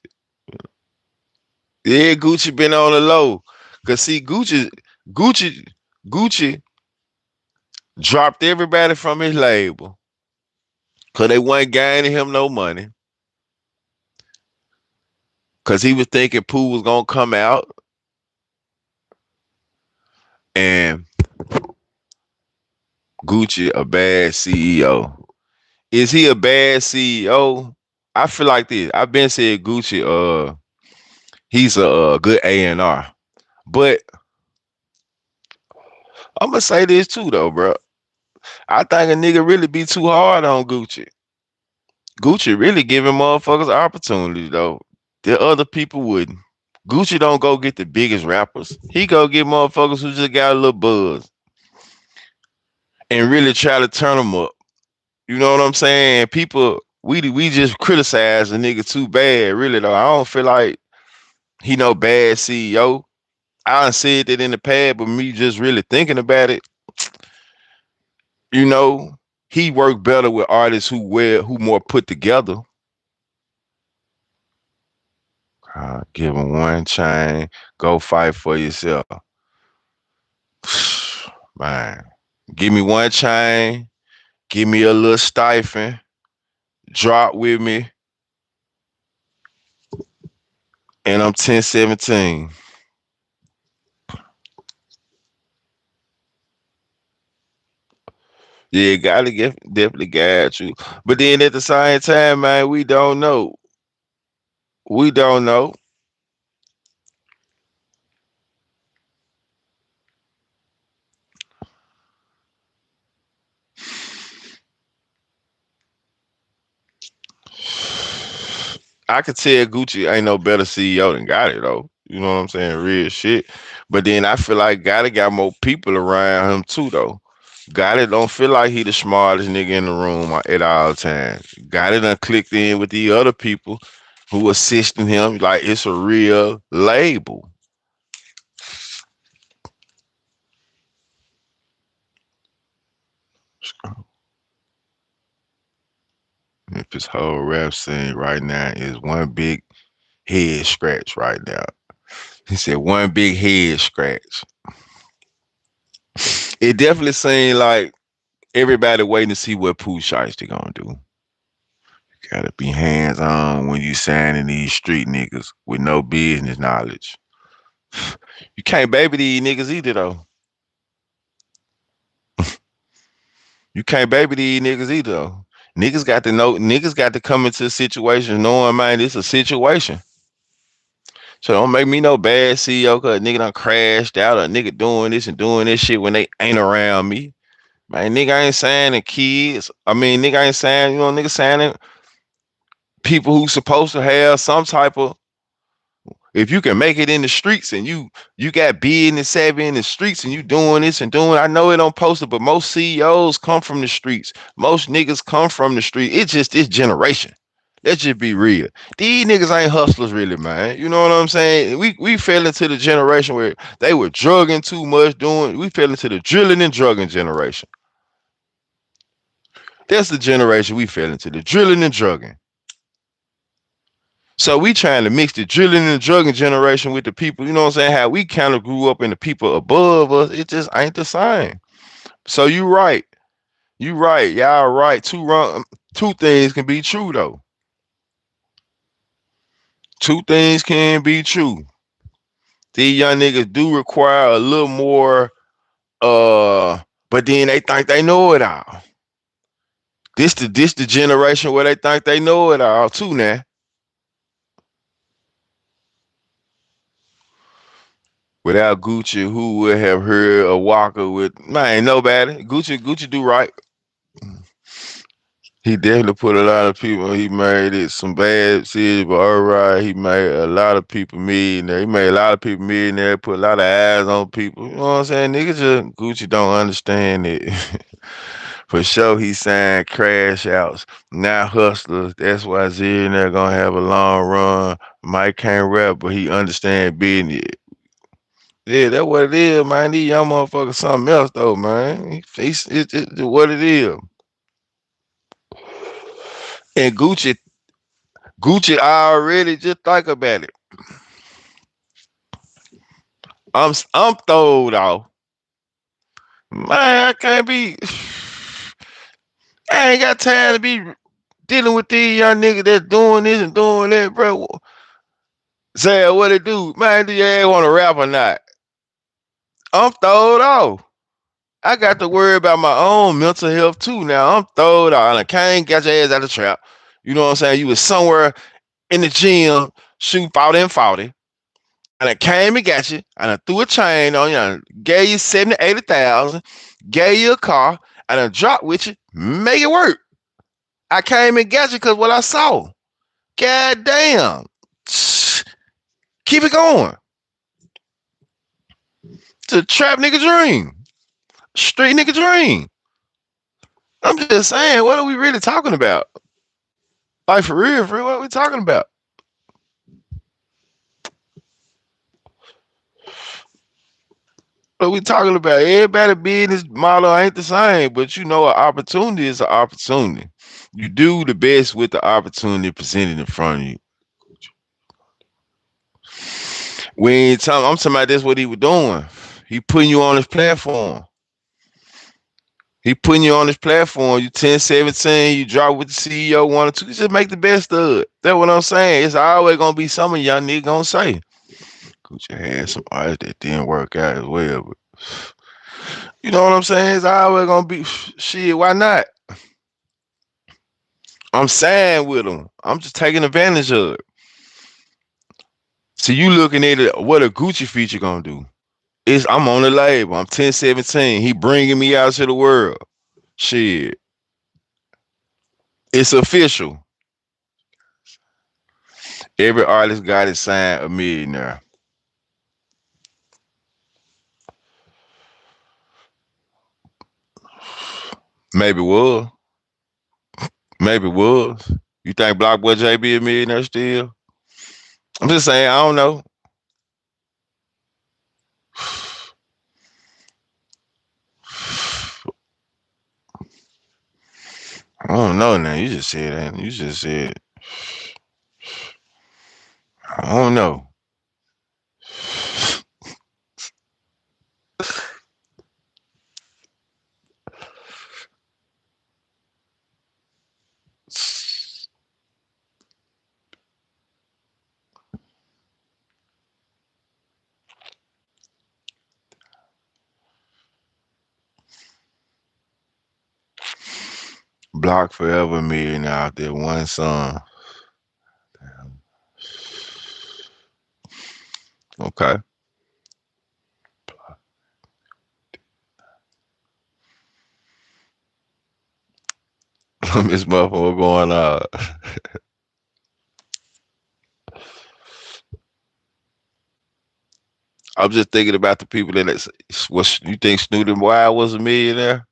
Yeah, Gucci been on the low. Cause see, Gucci, Gucci dropped everybody from his label. Cause they wasn't gaining him no money. Cause he was thinking Pooh was gonna come out and Gucci a bad CEO. Is he a bad CEO? I feel like this. I've been saying Gucci. He's a good A&R, but I'm gonna say this too though, bro. I think a nigga really be too hard on Gucci. Gucci really giving motherfuckers opportunities though. The other people wouldn't. Gucci don't go get the biggest rappers. He go get motherfuckers who just got a little buzz and really try to turn them up. You know what I'm saying? People, we just criticize the nigga too bad, really though. I don't feel like he no bad CEO. I done said that in the past, but me just really thinking about it, you know, he worked better with artists who more put together. Give him one chain, go fight for yourself. Man, give me one chain, give me a little stipend, drop with me, and I'm 1017. Yeah, gotta get definitely got you. But then at the same time, man, we don't know. We don't know. I could tell Gucci ain't no better CEO than Gotti though. You know what I'm saying? Real shit. But then I feel like Gotti got more people around him too though. Gotti don't feel like he the smartest nigga in the room at all times. Gotti done clicked in with the other people who assisting him like it's a real label. If his whole rap scene right now is one big head scratch right now. He said one big head scratch. It definitely seemed like everybody waiting to see what Pooh Shiesty gonna do. Gotta be hands on when you signing these street niggas with no business knowledge. You can't baby these niggas either though. You can't baby these niggas either though. Niggas got to know. Niggas got to come into a situation knowing, man, this a situation. So don't make me no bad CEO cause a nigga done crashed out or a nigga doing this and doing this shit when they ain't around me. Man, nigga ain't signing kids. I mean, nigga ain't signing, nigga signing people who supposed to have some type of, if you can make it in the streets and you got business savvy in the streets and you doing this and doing, I know it don't post it, but most CEOs come from the streets. Most niggas come from the street. It's just this generation. Let's just be real. These niggas ain't hustlers really, man. You know what I'm saying? We fell into the generation where they were drugging too much, we fell into the drilling and drugging generation. That's the generation we fell into, the drilling and drugging. So we trying to mix the drilling and drugging generation with the people, you know what I'm saying? How we kind of grew up in the people above us, it just ain't the same. So you right. You right. Y'all right. Two things can be true though. Two things can be true. These young niggas do require a little more, but then they think they know it all. This the generation where they think they know it all too now. Without Gucci, who would have heard a Walker with, man, nobody. Gucci do right. He definitely put a lot of people. He made it some bad cities, but all right, he made a lot of people millionaire. He made a lot of people millionaire. Put a lot of eyes on people. You know what I'm saying? Niggas just Gucci don't understand it. For sure, he signed crash outs, not hustlers. That's why Zillionaire gonna have a long run. Mike can't rap, but he understand business. Yeah, that's what it is, man. These young motherfuckers something else though, man. It's what it is. And Gucci already just think about it. I'm throwed off. Man, I can't be. I ain't got time to be dealing with these young niggas that's doing this and doing that, bro. Say what it do, man? Do you ever want to rap or not? I'm throwed off. I got to worry about my own mental health too. Now I'm throwed off. And I can't get your ass out of the trap. You know what I'm saying? You was somewhere in the gym shooting 40 and 40. And I came and got you, and I threw a chain on you, and gave you 70, 80,000, gave you a car, and I dropped with you, make it work. I came and got you because what I saw. God damn. Keep it going. It's a trap nigga dream. Street nigga dream. I'm just saying, what are we really talking about? Like for real, what are we talking about? What we talking about? Everybody business model ain't the same, but you know, an opportunity is an opportunity. You do the best with the opportunity presented in front of you. We ain't talking. I'm talking about that's what he was doing. He putting you on his platform. He putting you on his platform. You 10, 17, you drop with the CEO 1 or 2. You just make the best of it. That's what I'm saying. It's always gonna be some of y'all niggas gonna say. Gucci had some artists that didn't work out as well, but you know what I'm saying? It's always gonna be shit. Why not? I'm saying with them. I'm just taking advantage of it. So you looking at it, what a Gucci feature gonna do? I'm on the label. I'm 10, 17. He bringing me out to the world. Shit. It's official. Every artist got it signed a millionaire. Maybe was. Maybe was. You think Block Boy J be a millionaire still? I'm just saying, I don't know. I don't know now. You just said that. You just said, I don't know. Block Forever millionaire out there, one song. Okay. This motherfucker going I'm just thinking about the people that was. You think Snoop and Wild was a millionaire?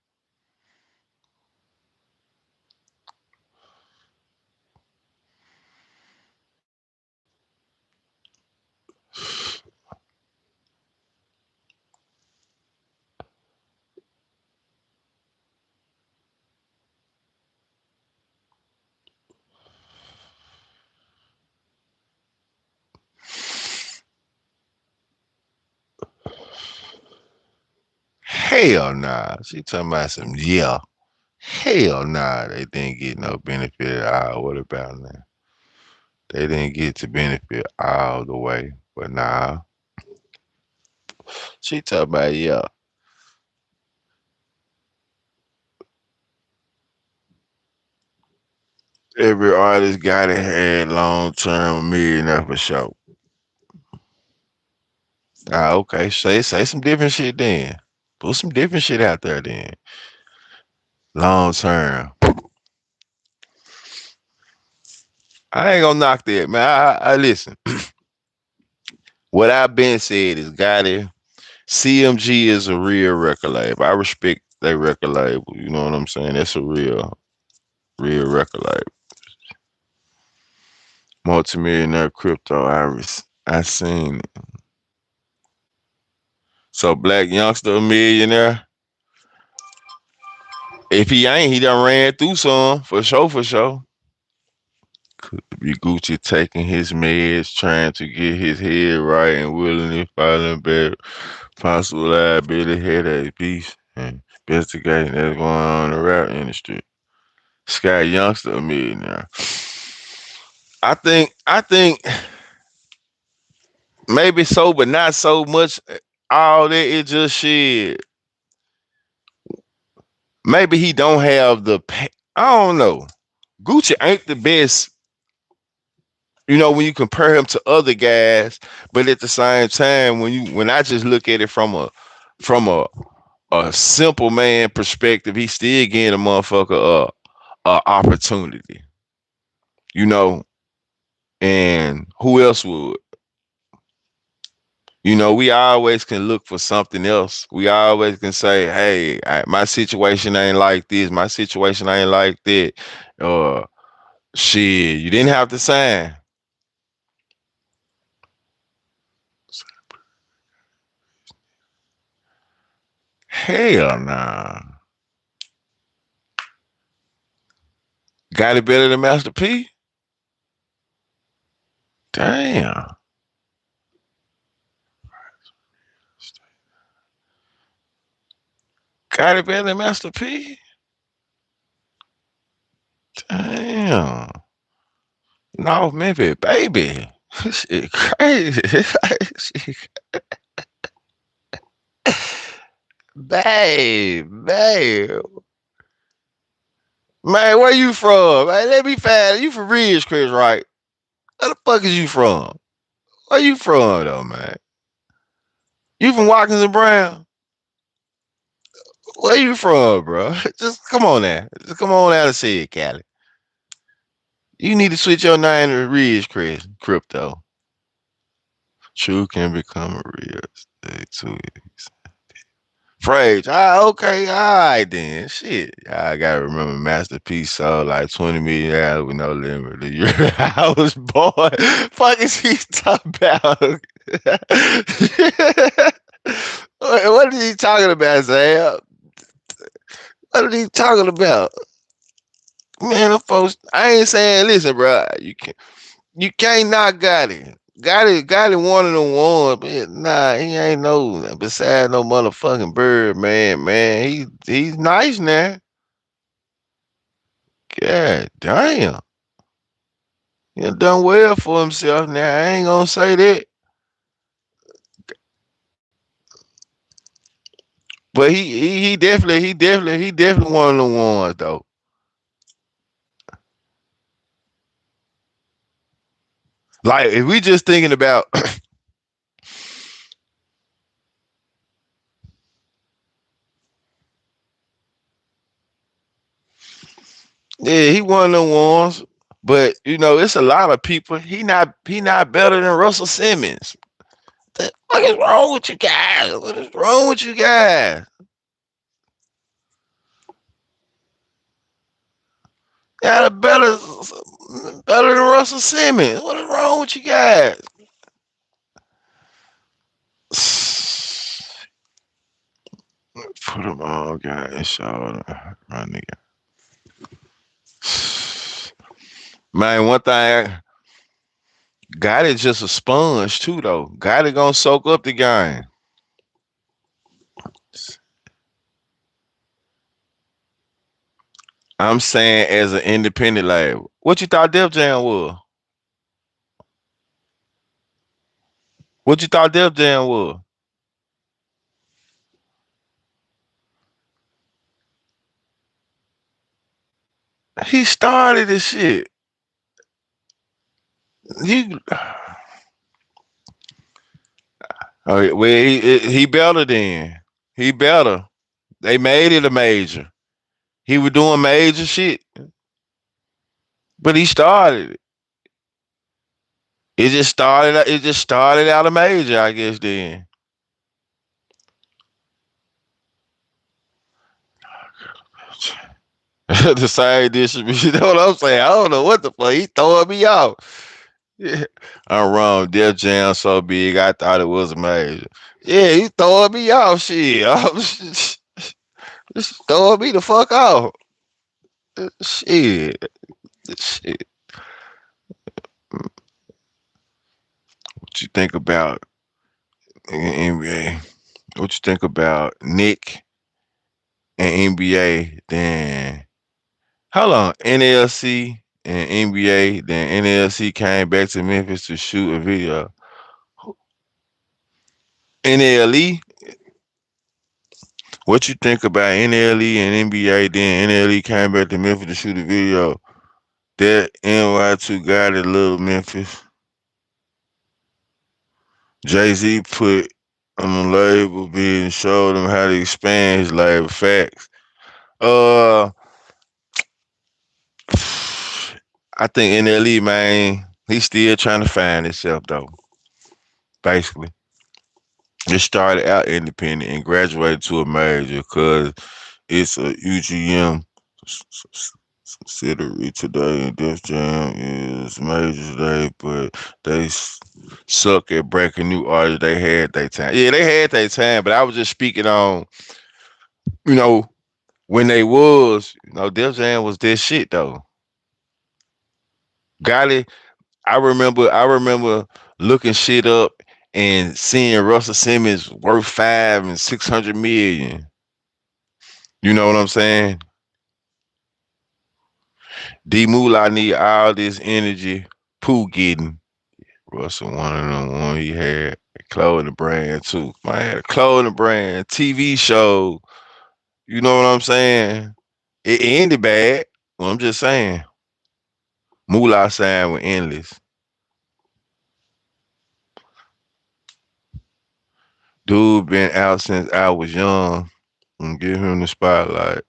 Hell nah. She talking about some yeah. Hell nah. They didn't get no benefit at all. What about that? They didn't get to benefit all the way. But nah. She talking about yeah. Every artist got it had long term millionaire for sure. Ah, okay. Say some different shit then. Put some different shit out there then. Long term. I ain't gonna knock that, man. I listen. What I've been said is Gotti. CMG is a real record label. I respect that record label. You know what I'm saying? That's a real record label. Multimillionaire crypto Iris. I seen it. So Black Youngster a millionaire. If he ain't, he done ran through some for sure, for sure. Could be Gucci taking his meds, trying to get his head right and willingly falling back. Possible liability, headache, peace, and investigating that's going on in the rap industry. Sky Youngster a millionaire. I think maybe so, but not so much. All that it just shit. Maybe he don't have the. I don't know. Gucci ain't the best. You know when you compare him to other guys, but at the same time, when I just look at it from a simple man perspective, he still getting a motherfucker a opportunity. You know, and who else would? You know, we always can look for something else. We always can say, "Hey, my situation ain't like this. My situation ain't like that." Uh, shit, you didn't have to sign. Hell nah. Got it better than Master P? Damn. Got it better than Master P? Damn. No, maybe, baby. Shit crazy. babe. Man, where you from? Man, let me find you from Ridge, Chris, right? Where the fuck is you from? Where you from, though, man? You from Watkins and Brown? Where you from, bro? Just come on now. Just come on out and say it, Cali. You need to switch your name to Ridge, Chris. Crypto. True can become a real estate too. Phrase. Okay, all right then. Shit. I gotta remember Masterpiece sold like 20 million hours with no limit the year I was born. Fuck is he talking about? What is he talking about, Sam? What are he talking about? Man, them folks, I ain't saying listen, bro. You can't not got it. Got it one of the ones, but nah, he ain't no beside no motherfucking bird, man. He's nice now. God damn. He done well for himself now. I ain't gonna say that. But he definitely one of the ones though. Like if we just thinking about yeah, he one of the ones. But you know, it's a lot of people. He not better than Russell Simmons. What is wrong with you guys? What is wrong with you guys? Y'all better than Russell Simmons. What is wrong with you guys? Put them on, guys. Show my nigga. Man, one thing, God is just a sponge too, though. God is gonna soak up the game. I'm saying as an independent label. What you thought Def Jam was? What you thought Def Jam was? He started this shit. He, oh, well, he better then. He better. They made it a major. He was doing major shit, but he started it. It just started. It just started out a major, I guess. Then the same distribution. You know what I'm saying? I don't know what the fuck. He throwing me off. Yeah. I'm wrong. Def Jam so big, I thought it was a major. Yeah, he throwing me off. Shit, just throwing me the fuck off. Shit, shit. What you think about NBA? What you think about Nick and NBA? Then how long NLC and NBA? Then NLC came back to Memphis to shoot a video. NLE. What you think about NLE and NBA? Then NLE came back to Memphis to shoot a video. That NY2 got it, Little Memphis. Jay-Z put on the label being showed him how to expand his label. Facts. Uh, I think NLE, man, he's still trying to find himself though. Basically, just started out independent and graduated to a major because it's a UGM subsidiary today, and Def Jam is major today, but they suck at breaking new artists. They had their time. Yeah, they had their time, but I was just speaking on, you know, when they was, Def Jam was this shit though. Got it. I remember looking shit up and seeing Russell Simmons worth 5 and 600 million. You know what I'm saying? D Moolah need all this energy. Pooh getting Russell one of them one he had a clothing brand too. I had a clothing brand, TV show. You know what I'm saying? It ended bad. Well, I'm just saying. Moolah signed with Endless. Dude been out since I was young. And give him the spotlight.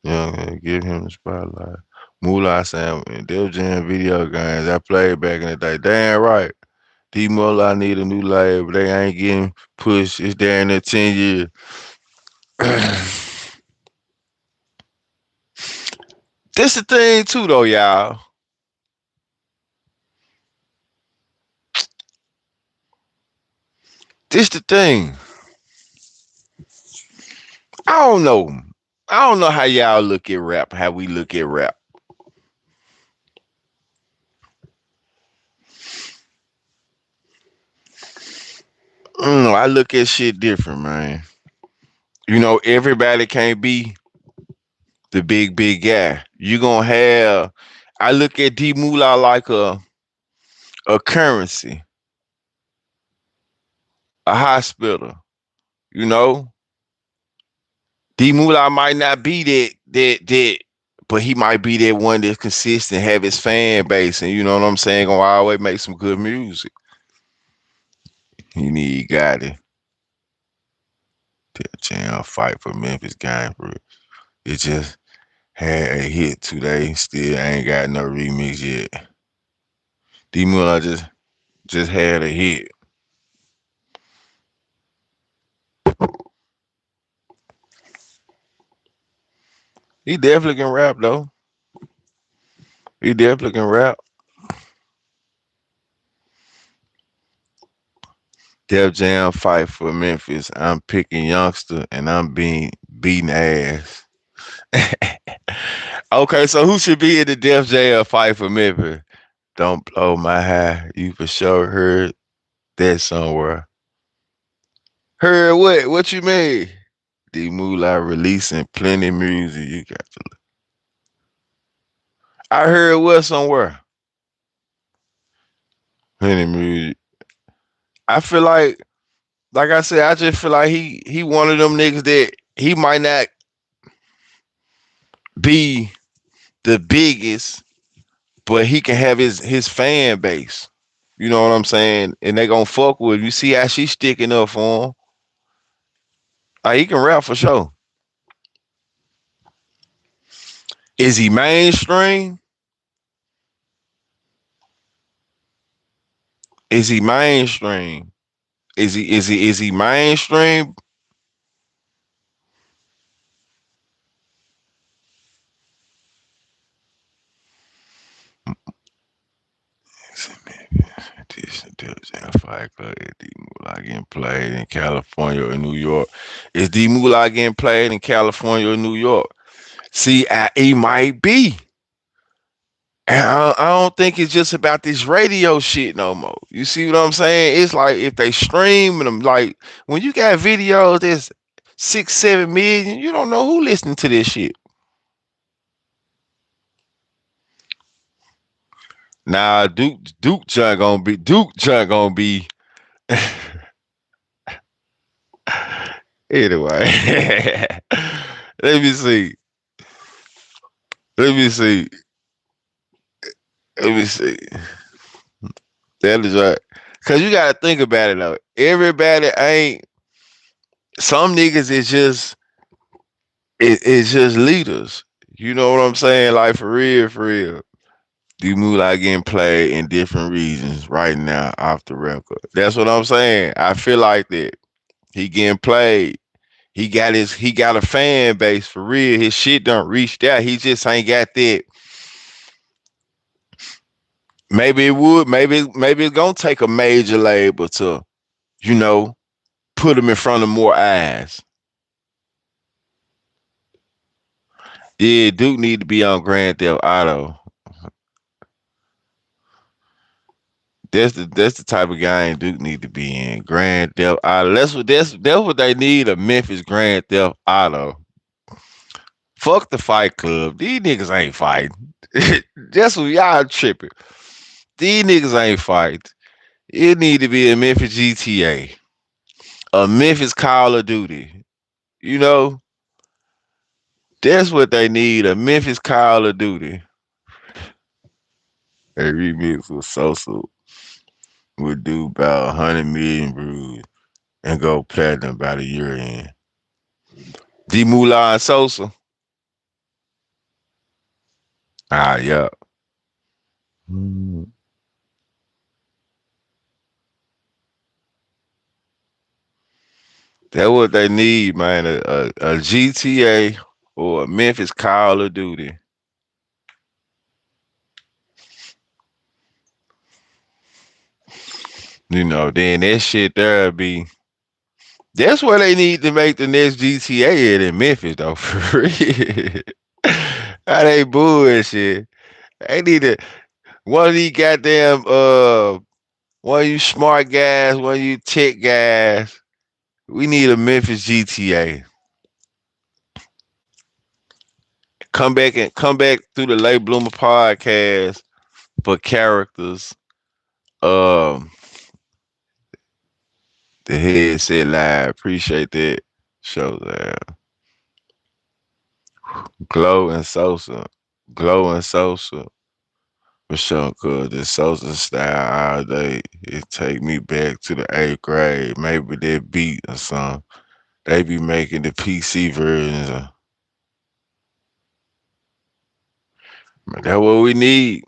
Yeah, give him the spotlight. Moolah signed with Def Jam video games. I played back in the day. Damn right. D Moolah need a new label. They ain't getting pushed. It's there in the 10 years. This the thing too though, y'all. This the thing. I don't know. I don't know how y'all look at rap, how we look at rap. I don't know. I look at shit different, man. Everybody can't be the big guy. You gonna have. I look at D Moolah like a currency, a hospital. You know, D Moolah might not be that, but he might be that one that's consistent, have his fan base, and you know what I'm saying, gonna always make some good music. You need Gotti to jam fight for Memphis game for it. It just had a hit today, still ain't got no remix yet. D Moolah just had a hit. He definitely can rap though. He definitely can rap. Def Jam fight for Memphis. I'm picking youngster and I'm being beating ass. Okay, so who should be in the Def Jam fight for Memphis? Don't blow my high. You for sure heard that somewhere. Heard what? What you mean? D Moolah releasing plenty music. You got to. I heard what somewhere. Plenty music. I feel like I said, I just feel like he one of them niggas that he might not be the biggest, but he can have his fan base. You know what I'm saying? And they gonna fuck with him. You see how she sticking up for him. He can rap for sure. Is he mainstream? Is he mainstream? Is he mainstream? This Fight Club is D Moolah getting played in California or New York. Is D Moolah getting played in California or New York? See, he might be. And I don't think it's just about this radio shit no more. You see what I'm saying? It's like if they stream them, like when you got videos that's 6, 7 million, you don't know who listening to this shit. Nah, Duke John gonna be anyway. Let me see. Let me see. Let me see. That is right. Cause you gotta think about it though. Everybody ain't some niggas is just it's just leaders. You know what I'm saying? Like for real, for real. D Moolah getting played in different regions right now off the record. That's what I'm saying. I feel like that. He getting played. He got a fan base for real. His shit don't reach that. He just ain't got that. Maybe it would. Maybe it's gonna take a major label to, you know, put him in front of more eyes. Yeah, Duke need to be on Grand Theft Auto. That's the type of game Duke need to be in. Grand Theft Auto. That's what they need, a Memphis Grand Theft Auto. Fuck the Fight Club. These niggas ain't fighting. That's what y'all tripping. These niggas ain't fighting. It need to be a Memphis GTA, a Memphis Call of Duty. You know, that's what they need, a Memphis Call of Duty. A remix with Sosa would do about 100 million views and go platinum by the year end. D Moolah and Sosa. Yeah. Mm. That's what they need, man. A GTA or a Memphis Call of Duty. You know, then that shit there be. That's where they need to make the next GTA in Memphis, though. For real. That ain't bullshit. They need to one of these goddamn one of you smart guys, one of you tech guys. We need a Memphis GTA. Come back through the L8bloomers Podcast for characters. Um, the headset live. Appreciate that. Show that. Glow and Sosa. Glow and Sosa. For sure, cause the Sosa style all day. It take me back to the 8th grade. Maybe that beat or something. They be making the PC versions of. That's what we need.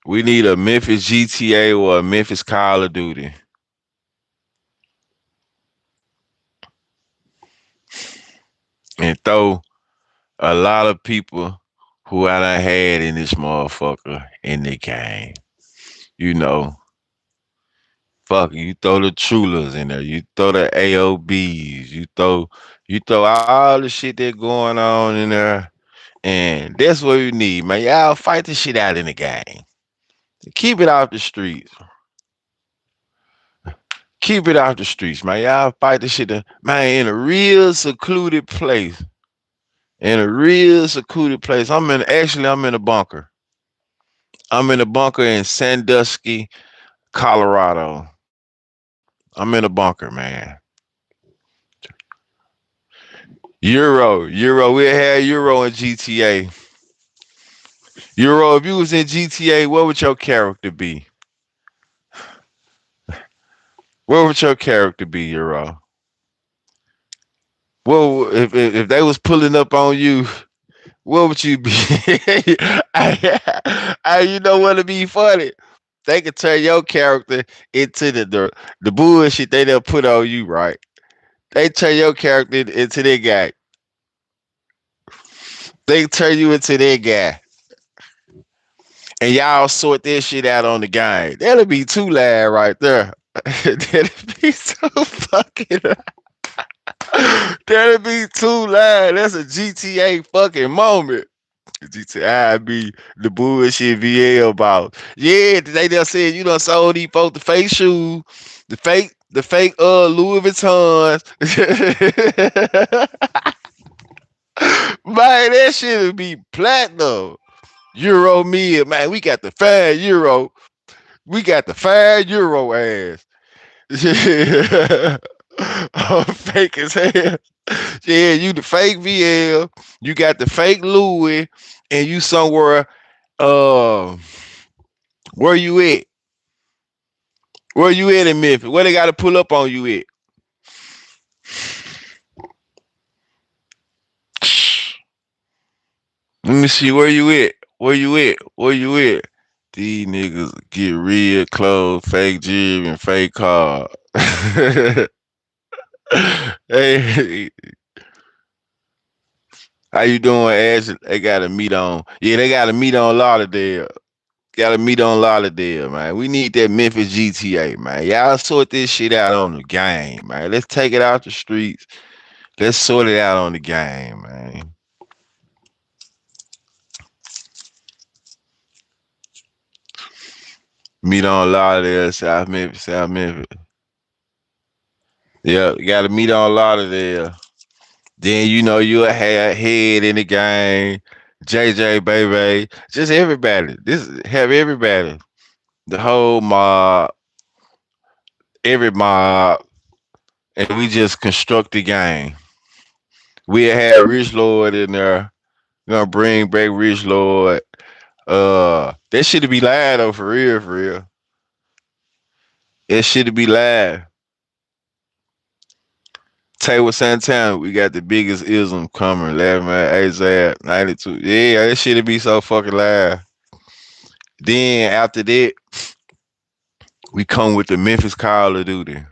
We need a Memphis GTA or a Memphis Call of Duty. And throw a lot of people who I done had in this motherfucker in the game. You know, fuck, you throw the Trulas in there, you throw the AOBs, you throw all the shit that going on in there, and that's what we need, man. Y'all fight the shit out in the game. Keep it off the streets. Keep it off the streets, man. Y'all fight the shit, man, in a real secluded place. In a real secluded place. I'm in a bunker. I'm in a bunker in Sandusky, Colorado. I'm in a bunker, man. Euro. We had Euro in GTA. Euro, if you was in GTA, what would your character be? What would your character be, Euro? Well, if they was pulling up on you, what would you be? You know what would be funny? They could turn your character into the bullshit they'll put on you, right? They turn your character into their guy. They turn you into their guy. And y'all sort this shit out on the game. That'll be too loud right there. That'll be so fucking That'll be too loud. That's a GTA fucking moment. GTA be the bullshit VL about. Yeah, they just said you done sold these folks the fake shoes, the fake Louis Vuittons. Man, that shit would be platinum. Euro mid, man. We got the fire Euro. We got the fire Euro ass. I'm fake as hell. Yeah, you the fake VL. You got the fake Louis, and you somewhere. Uh, where you at? Where you at in Memphis? Where they got to pull up on you at? Let me see where you at. Where you at? Where you at? These niggas get real clothes, fake jib, and fake car. Hey, how you doing, Ash? They got to meet on. Yeah, they got to meet on Lauderdale. Got to meet on Lauderdale, man. We need that Memphis GTA, man. Y'all sort this shit out on the game, man. Let's take it out the streets. Let's sort it out on the game, man. Meet on Lauderdale, South Memphis, South Memphis. Yeah, you got to meet on Lauderdale. Then you know you'll have head in the game, JJ baby, just everybody. This have everybody, the whole mob, every mob, and we just construct the game. We had Rich Lord in there. We're gonna bring back Rich Lord. That should be live though, for real, for real. It should be live. Taylor Santana, we got the biggest ism coming. 11 man, ASAP, 92. Yeah, that shit be so fucking live. Then after that, we come with the Memphis Call of Duty.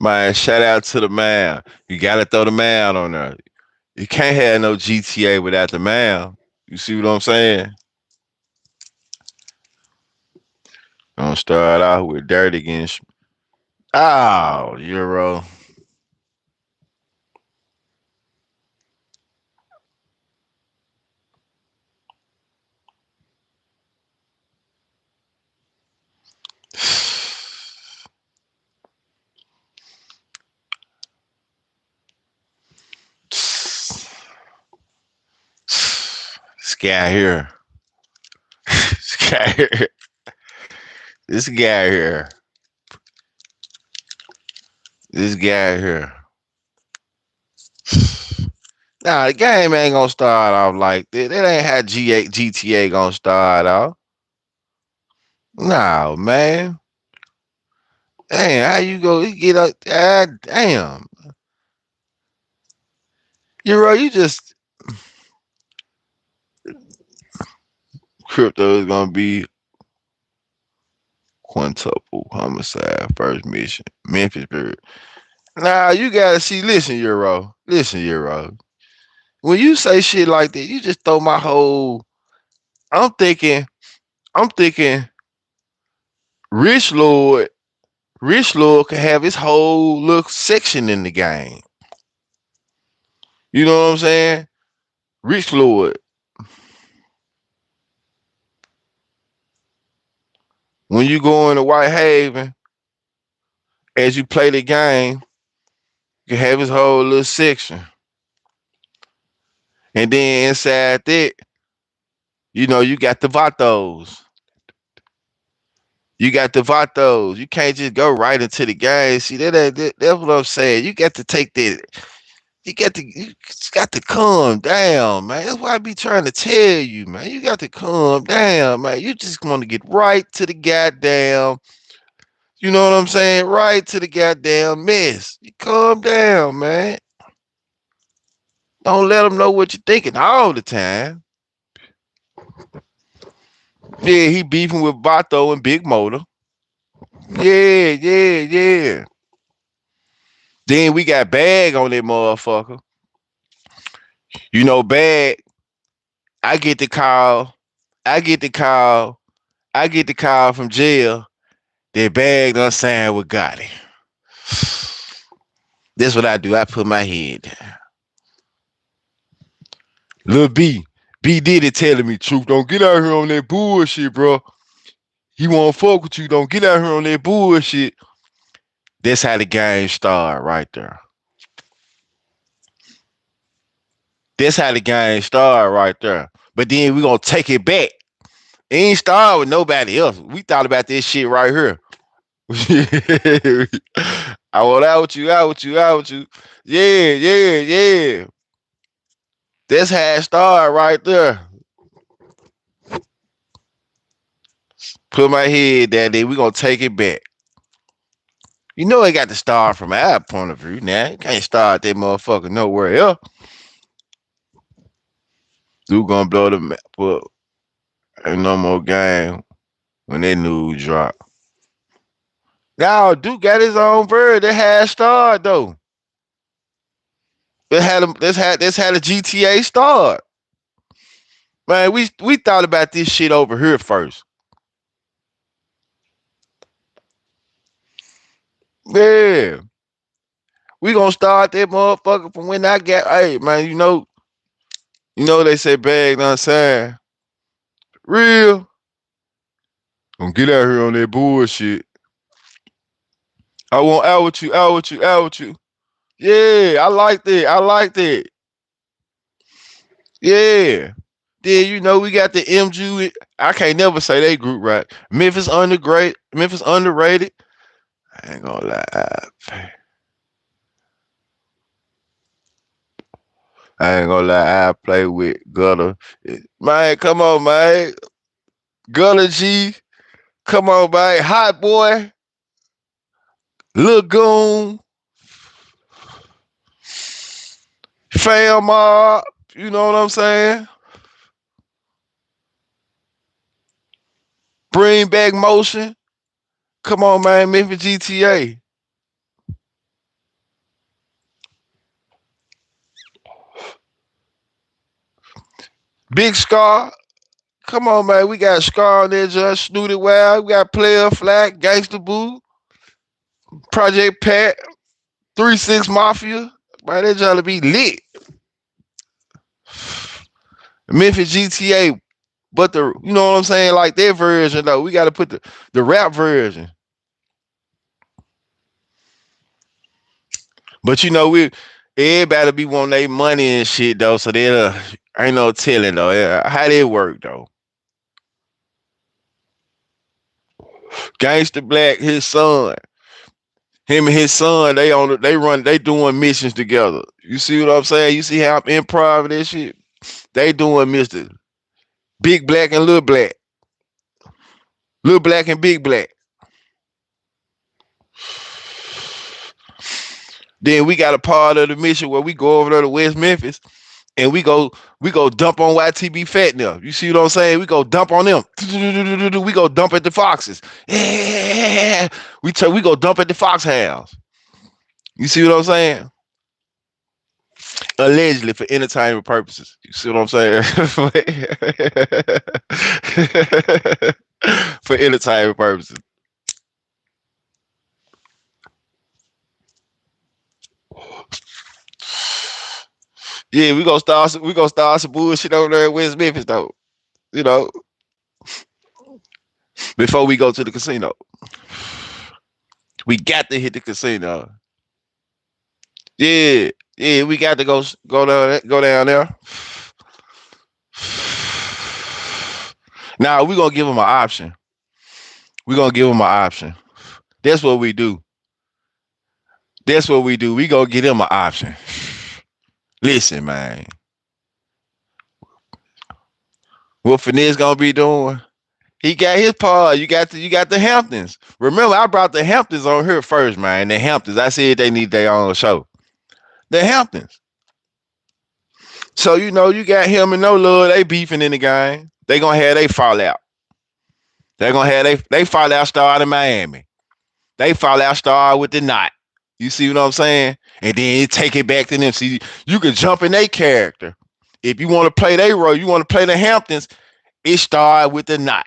Man, shout out to the man. You gotta throw the man on there. You can't have no GTA without the man. You see what I'm saying? Gonna start out with Dirt against. Oh, Euro. This guy here. This guy here. This guy here. This guy here. Nah, the game ain't gonna start off like that. That ain't how GTA gonna start off. No, man. Damn, how you go? You get up? Damn, Euro, you just crypto is gonna be quintuple homicide first mission. Memphis, period. Nah, you gotta see. Listen, Euro. Listen, Euro. When you say shit like that, you just throw my whole. I'm thinking. I'm thinking. Rich Lord. Rich Lord can have his whole little section in the game. You know what I'm saying? Rich Lord. When you go into White Haven, as you play the game, you can have his whole little section. And then inside that, you got the Vatos. You got the Vatos. You can't just go right into the game. See, that's what I'm saying. You got to take that. You got to calm down, man. That's why I be trying to tell you, man. You got to calm down, man. You just want to get right to the goddamn, you know what I'm saying? Right to the goddamn mess. You calm down, man. Don't let them know what you're thinking all the time. Yeah, he beefing with Vato and Big Motor. Yeah. Then we got Bag on that motherfucker. Bag. I get the call. I get the call from jail. That Bag done signed with Gotti. That's what I do. I put my head down. Lil B did it telling me truth. Don't get out here on that bullshit, bro. He won't fuck with you. Don't get out here on that bullshit. That's how the game started right there. That's how the game started right there. But then we gonna take it back. It ain't started with nobody else. We thought about this shit right here. I want out with you. Yeah. That's how it started right there. Put my head down there. We gonna take it back. It got to start from our point of view now. You can't start that motherfucker nowhere else. Dude gonna blow the map up. Ain't no more game when that news drop. Now Duke got his own bird. That had start though. That's how the GTA start. Man, we thought about this shit over here first. Yeah. We gonna start that motherfucker from when I got. Hey man, they say Bag done signed. Real. Don't get out here on that bullshit. I want out with you. Yeah, I like that. Yeah. Then we got the MG. I can't never say they group right. Memphis underrated. I ain't gonna lie. I play with Gutter. Man, come on, man. Gutter G. Come on, man. Hot Boy. Lagoon. Fam Mob. You know what I'm saying? Bring back motion. Come on, man. Memphis GTA. Big Scar. Come on, man. We got Scar on there, just Snooty Wild. We got Player Flat, Gangsta Boo, Project Pat, 3-6 Mafia. Man, they trying to be lit. Memphis GTA, but you know what I'm saying? Like their version, though. We got to put the rap version. But everybody be wanting their money and shit, though. So there ain't no telling, though. How they work, though. Gangsta Black, his son. Him and his son, they doing missions together. You see what I'm saying? You see how I'm improv this shit? They doing Mr. Big Black and Little Black. Little Black and Big Black. Then we got a part of the mission where we go over there to West Memphis and we go dump on YTB Fat now. You see what I'm saying? We go dump on them. We go dump at the Foxes. Yeah. We go dump at the Fox House. You see what I'm saying? Allegedly for entertainment purposes. You see what I'm saying? For entertainment purposes. Yeah, we gonna start some bullshit over there in West Memphis though. You know, before we go to the casino. We got to hit the casino. Yeah, yeah, we got to go down there. Now we gonna give them an option. We gonna give them an option. That's what we do. That's what we do. We gonna give them an option. Listen, man. What Finesse gonna be doing? He got his part. You got the Hamptons. Remember, I brought the Hamptons on here first, man. The Hamptons. I said they need their own show. The Hamptons. So you got him and No Love. They beefing in the game. They gonna have they fallout. They gonna have they fallout start in Miami. They fallout start with the knot. You see what I'm saying? And then take it back to them. See, you can jump in their character. If you want to play their role, you want to play the Hamptons. It start with the knot.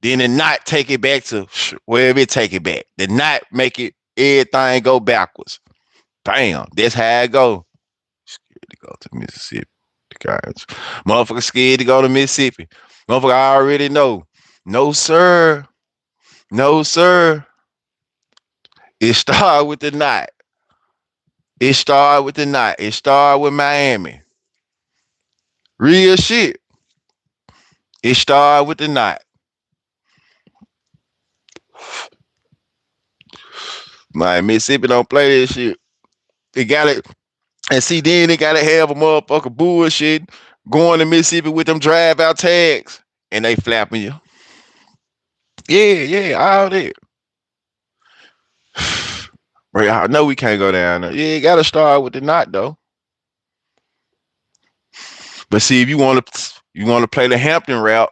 Then the knot take it back to wherever it take it back. The knot make it everything go backwards. Bam. That's how it go. Scared to go to Mississippi. The guys. Motherfucker scared to go to Mississippi. Motherfucker I already know. No, sir. No, sir. It start with the knot. It start with the knot. It start with Miami. Real shit. It start with the knot. My Mississippi don't play this shit. They got it. And see, then they gotta have a motherfucker bullshit going to Mississippi with them drive out tags. And they flapping you. Yeah, all that. Right, I know we can't go down there. Yeah, you gotta start with the knot though. But see, if you wanna play the Hampton route,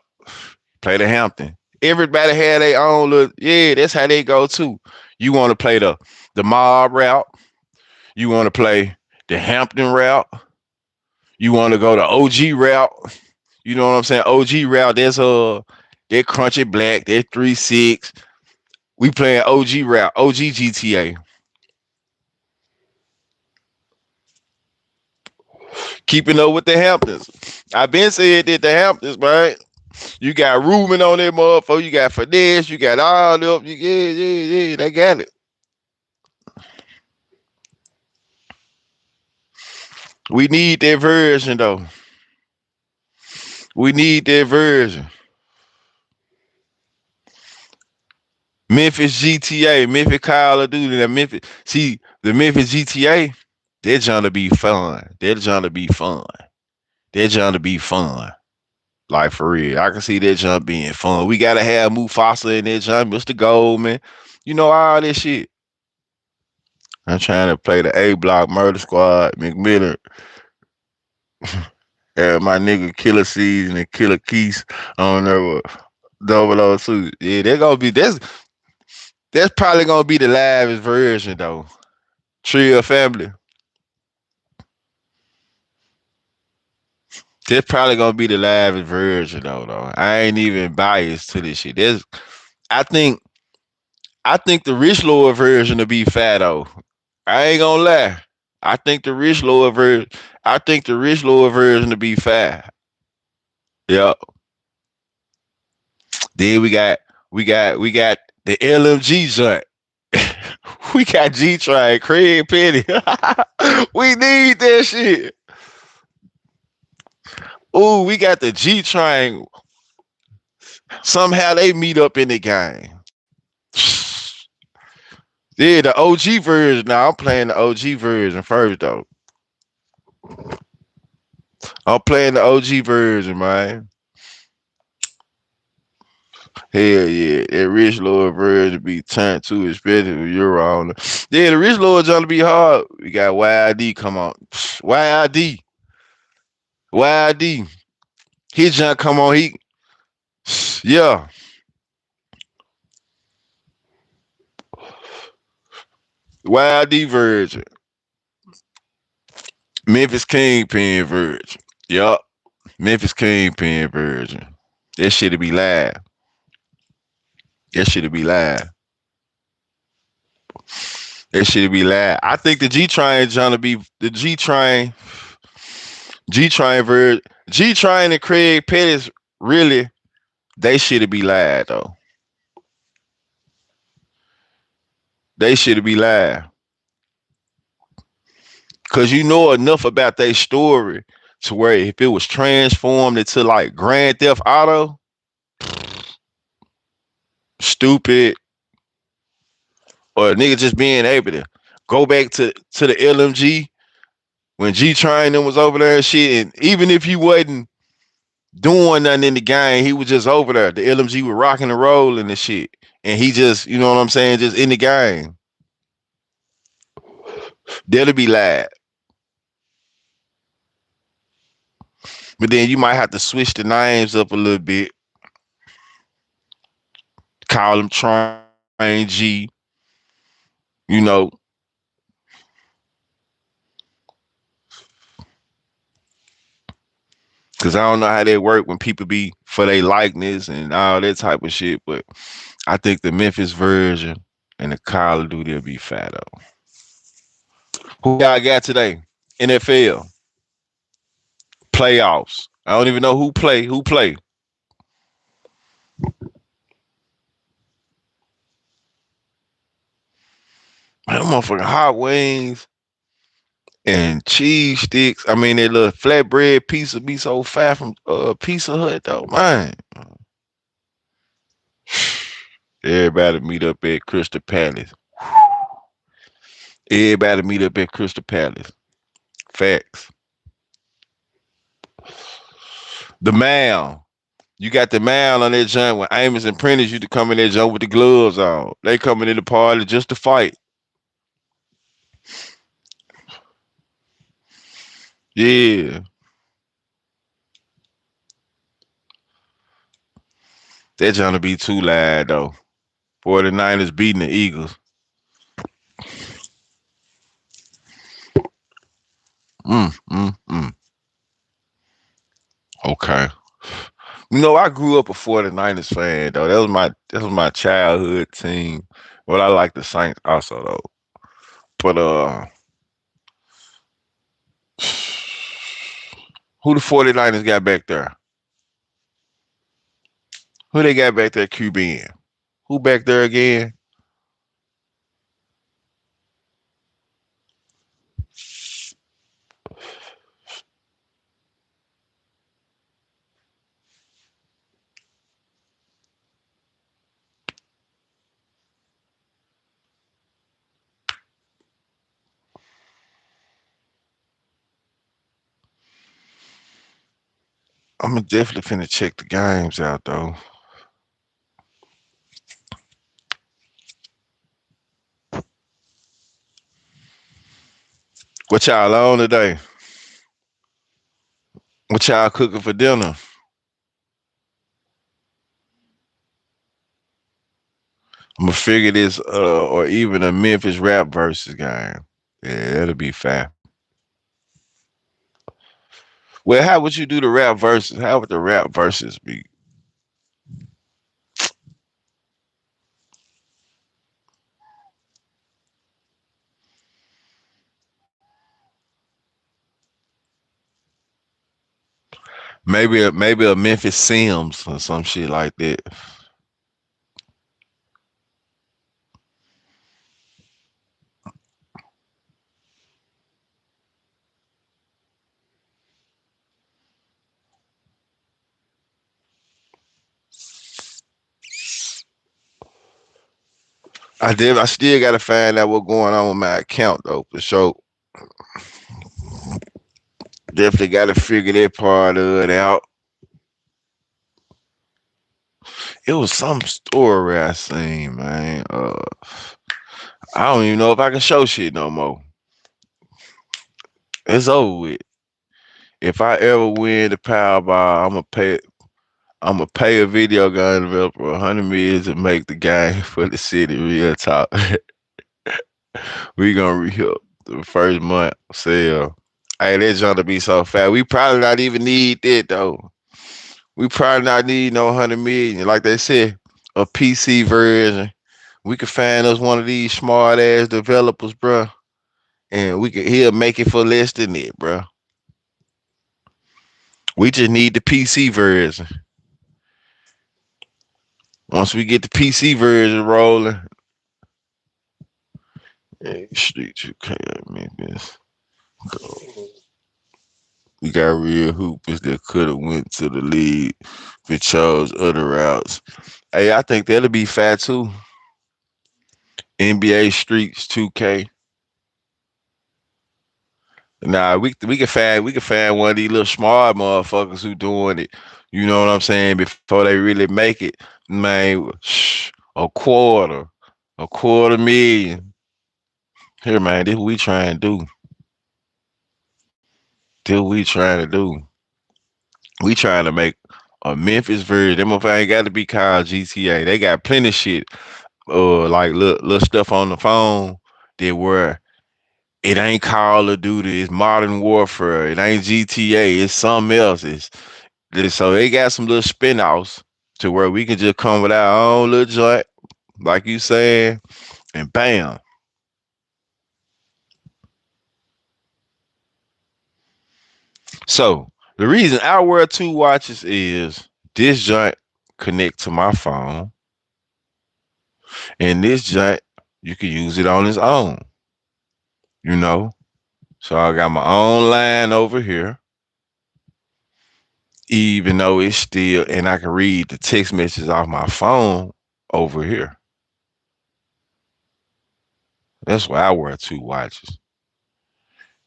play the Hampton. Everybody had their own little, yeah, that's how they go too. You wanna play the mob route, you wanna play the Hampton route, you wanna go the OG route. You know what I'm saying? OG route, that crunchy black, that 3-6. We playing OG route, OG GTA. Keeping up with the Hamptons. I've been saying that the Hamptons, man. You got Ruben on that motherfucker. You got Finesse. You got all them. Yeah. They got it. We need that version, though. We need that version. Memphis GTA, Memphis Call of Duty, that Memphis. See, the Memphis GTA, they're trying to be fun. They're trying to be fun. They're trying to be fun. Like for real. I can see that jump being fun. We gotta have Mufasa in that jump, Mr. Goldman. You know, all this shit. I'm trying to play the A Block Murder Squad, McMillan, and my nigga Killer Season and Killer Keys on there with Double O Suit. Yeah, they're gonna be that's probably gonna be the livest version though. Trio Family. That's probably gonna be the livest version though. I ain't even biased to this shit. I think I think the Rich Lord version will be fat though. I ain't gonna lie. I think the Rich Lord version. I think the Rich Lord version to be fat. Yep. Then we got the LMG joint. We got G Train, Craig Petty. We need that shit. Ooh, we got the G Train. Somehow they meet up in the game. Yeah, the OG version. Now I'm playing the OG version first though. I'm playing the OG version, man. Hell yeah, that Rich Lord version be turned too expensive if you're on. Yeah, the Rich Lord trying to be hard. We got YID come on. YID. YID. His junk come on. Yeah. Wild D Virgin. Memphis Kingpin Virgin. Yup. Memphis Kingpin Virgin. That shit'll be live. That shit'll be live. That shit'll be live. I think the G Train trying to be the G Train Virgin, G Train and Craig Pettis really they should be live though. They should be live. Cause you know enough about their story to where if it was transformed into like Grand Theft Auto, stupid, or a nigga just being able to go back to the LMG when G Train them was over there and shit, and even if he wasn't doing nothing in the game, he was just over there. The LMG was rocking and rolling and shit, and he just, you know what I'm saying, just in the game. That'll be live. But then you might have to switch the names up a little bit. Call him Train G. You know. Cause I don't know how they work when people be for their likeness and all that type of shit. But I think the Memphis version and the Call of Duty will be fat though. Who y'all got today? NFL. Playoffs. I don't even know who play. Who play? Man, them motherfucking hot wings and cheese sticks. I mean, that little flatbread pizza be so fat from Pizza Hut though, man. Everybody meet up at Crystal Palace. Everybody meet up at Crystal Palace. Facts. The Mal. You got the Mal on that jump when Amos and Prentice used to come in that jump with the gloves on. They coming in the party just to fight. Yeah. That jump to be too loud though. 49ers beating the Eagles. Mm. Okay. You know, I grew up a 49ers fan though. That was my childhood team. But I like the Saints also though. But who the 49ers got back there? Who they got back there QBing? Who back there again? I'm definitely finna check the games out though. What y'all on today? What y'all cooking for dinner? I'm gonna figure this or even a Memphis rap versus game. Yeah, that'll be fast. Well, how would you do the rap versus? How would the rap versus be? Maybe a Memphis Sims or some shit like that. I still gotta find out what's going on with my account though, for sure. Definitely gotta figure that part of it out. It was some story I seen, man. I don't even know if I can show shit no more. It's over with. If I ever win the Powerball, I'm gonna pay a video game developer 100 million to make the game for the city. Real talk. We gonna re-up the first month sale. Hey, that junk to be so fat. We probably not even need that though. We probably not need no 100 million. Like they said, a PC version. We could find us one of these smart ass developers, bro, and he'll make it for less than it, bro. We just need the PC version. Once we get the PC version rolling, hey, Street 2K, make this go. We got real hoopers that could have went to the league but chose other routes. Hey, I think that'll be fat too. NBA Streets 2K. Nah, we can find one of these little smart motherfuckers who doing it. You know what I'm saying? Before they really make it, man, a quarter million. Here, man, this what we trying to do. This what we trying to do. We trying to make a Memphis version. Them motherfuckers ain't got to be called GTA. They got plenty of shit. Like little stuff on the phone that were it ain't Call of Duty, it's Modern Warfare, it ain't GTA, it's something else. So they got some little spin-offs to where we can just come with our own little joint, like you saying, and bam. So the reason I wear two watches is this joint connect to my phone, and this joint you can use it on its own. You know, so I got my own line over here, even though it's still, and I can read the text messages off my phone over here. That's why I wear two watches.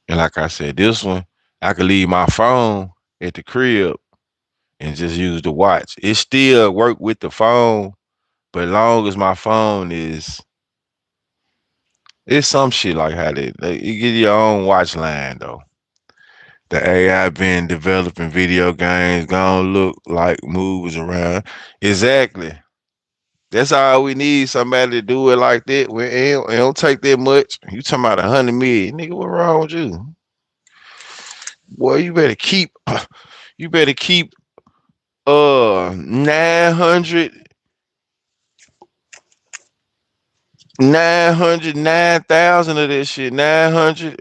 And like I said, this one, I could leave my phone at the crib and just use the watch. It still work with the phone, but long as my phone it's some shit like how you get your own watch line though. The AI been developing video games, gonna look like moves around. Exactly. That's all we need. Somebody to do it like that. It don't take that much. You talking about 100 million, nigga? What wrong with you, boy? You better keep 900 9,000 of this shit. 900.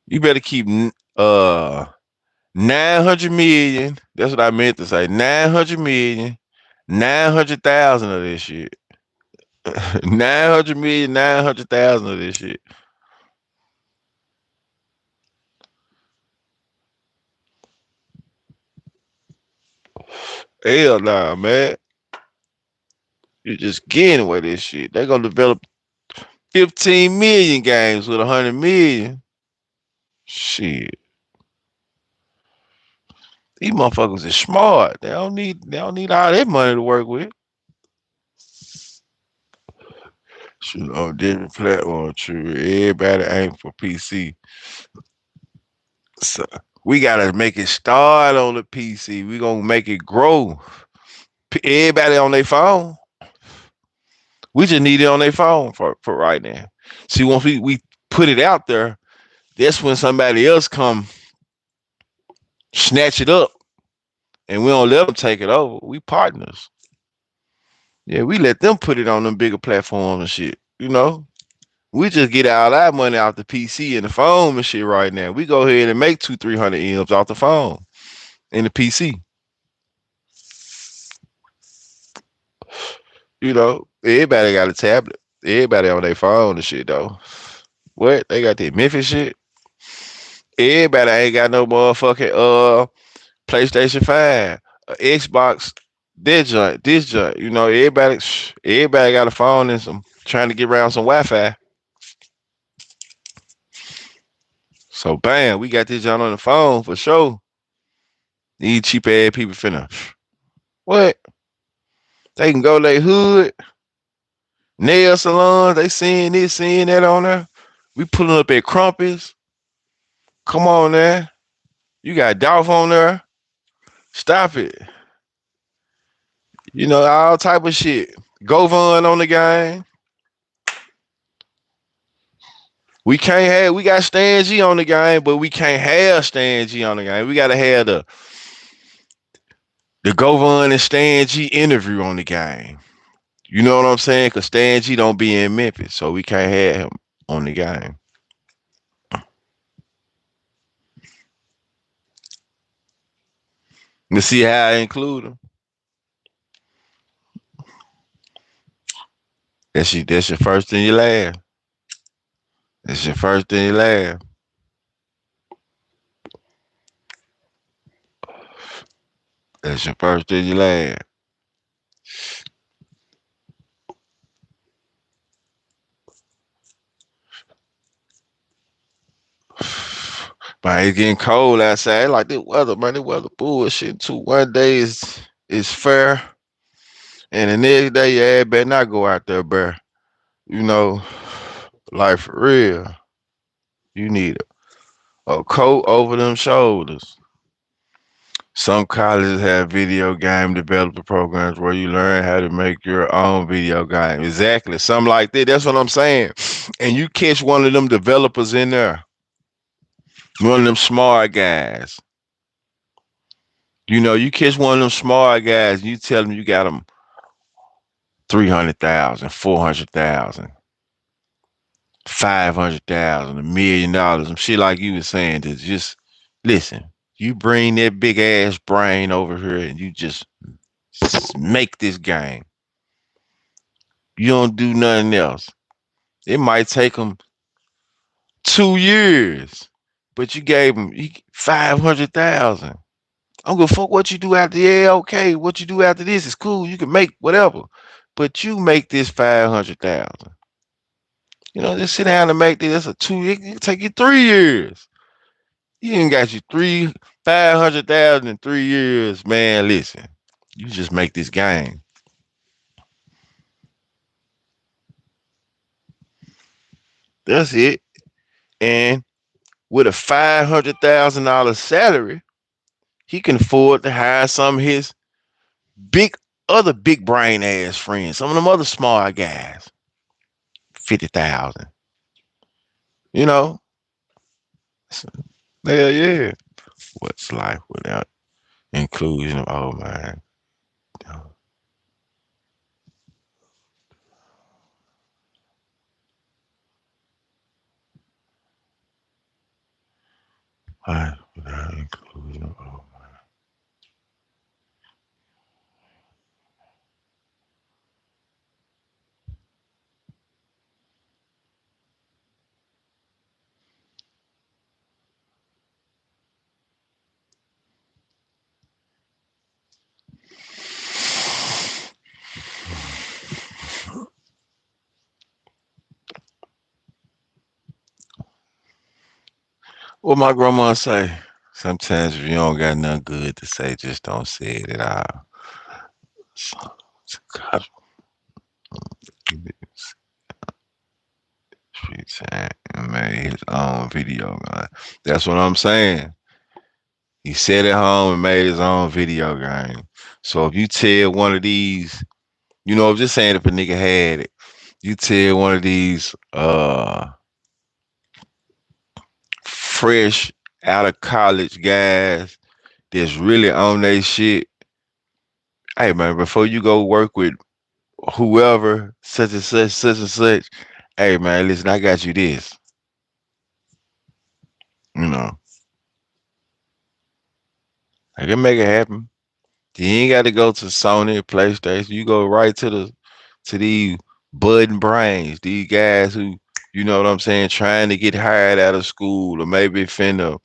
You better keep uh 900 million. That's what I meant to say. 900 million. 900,000 of this shit. 900 million. 900,000 of this shit. Hell nah, man. You're just getting with this shit. They're gonna develop 15 million games with 100 million. Shit. These motherfuckers is smart. They don't need all that money to work with. Shoot on different platform, true. Everybody ain't for PC. So we gotta make it start on the PC. We gonna make it grow. Everybody on their phone. We just need it on their phone for right now. See, once we put it out there, that's when somebody else come snatch it up, and we don't let them take it over. We partners. Yeah, we let them put it on them bigger platforms and shit. We just get all our money out the PC and the phone and shit right now. We go ahead and make 200-300 M's off the phone and the PC. Everybody got a tablet. Everybody on their phone and shit though. What? They got that Memphis shit. Everybody ain't got no motherfucking PlayStation 5, Xbox, this joint. Everybody got a phone and some trying to get around some Wi-Fi. So bam, we got this joint on the phone for sure. These cheap ass people finna what? They can go to their hood, nail salons, they seeing this, seeing that on there. We pulling up at Crumpets. Come on there. You got Dolph on there. Stop it. All type of shit. Govon on the game. We got Stan G on the game, but we can't have Stan G on the game. We gotta have the Govan and Stan G interview on the game. You know what I'm saying? Cause Stan G don't be in Memphis, so we can't have him on the game. You see how I include him? That's your first and your last. That's your first and your last. That's your first and your last. Man, it's getting cold outside. Like this weather, man. This weather bullshit too. One day is fair, and the next day your ass better not go out there, bro. You know, like for real. You need a coat over them shoulders. Some colleges have video game developer programs where you learn how to make your own video game. Exactly. Something like that. That's what I'm saying. And you catch one of them developers in there, one of them smart guys. You know, you catch one of them smart guys, you tell them you got them 300,000, 400,000, 500,000, $1 million, some shit like you was saying. To just listen. You bring that big ass brain over here and you just make this game. You don't do nothing else. It might take them 2 years, but you gave them 500,000. I'm gonna fuck what you do after. Yeah, okay. What you do after this is cool. You can make whatever, but you make this 500,000. You know, just sit down and make this. That's a 2. It can take you 3 years. You ain't got you 500,000 in 3 years, man. Listen, you just make this game. That's it. And with a $500,000 salary, he can afford to hire some of his big brain ass friends, some of them other smart guys. 50,000. You know, hell yeah. What's life without inclusion of old man? Life without inclusion of old man. What my grandma say? Sometimes if you don't got nothing good to say, just don't say it at all. So, God, made his own video game. That's what I'm saying. He sat at home and made his own video game. So if you tell one of these, I'm just saying if a nigga had it, you tell one of these fresh out of college guys that's really on their shit. Hey man, before you go work with whoever, such and such, hey man, listen, I got you this. You know, I can make it happen. You ain't got to go to Sony, PlayStation. You go right to these budding brains, these guys who, you know what I'm saying, trying to get hired out of school or maybe finna,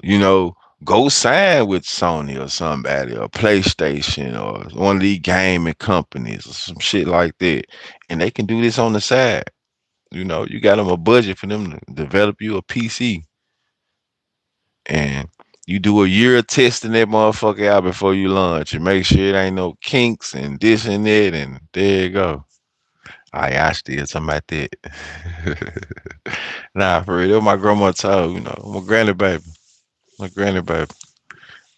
you know, go sign with Sony or somebody or PlayStation or one of these gaming companies or some shit like that. And they can do this on the side. You know, you got them a budget for them to develop you a PC. And you do a year of testing that motherfucker out before you launch and make sure it ain't no kinks and this and that. And there you go. I still talking about that. Nah, for real. That what my grandma told, my granny baby. My granny baby.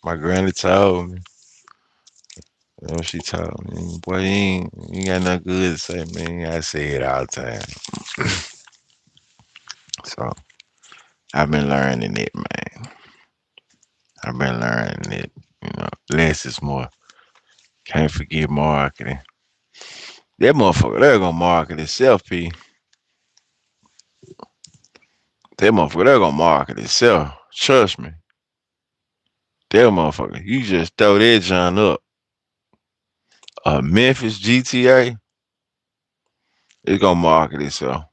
My granny told me. That's what she told me. Boy, you ain't got nothing good to say, man. I say it all the time. So I've been learning it, man. I've been learning it. Less is more. Can't forget marketing. That motherfucker, they're gonna market itself, P. That motherfucker, they're gonna market itself. Trust me. That motherfucker, you just throw that John up. Memphis GTA, it's gonna market itself.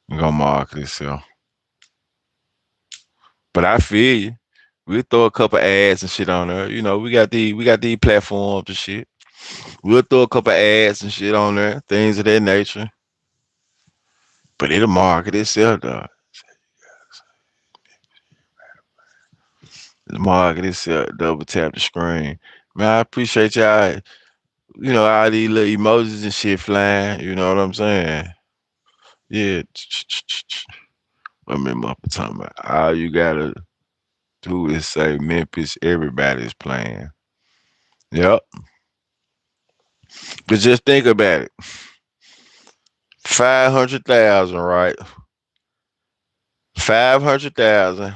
It's gonna market itself. But I feel you. We'll throw a couple ads and shit on there. We got these platforms and shit. We'll throw a couple ads and shit on there, things of that nature. But it'll market itself, though. It'll market itself. Double tap the screen. Man, I appreciate y'all. All these little emojis and shit flying. You know what I'm saying? Yeah. What me up talking about? All you gotta do is say Memphis. Everybody's playing. Yep. But just think about it. 500,000, right? 500,000.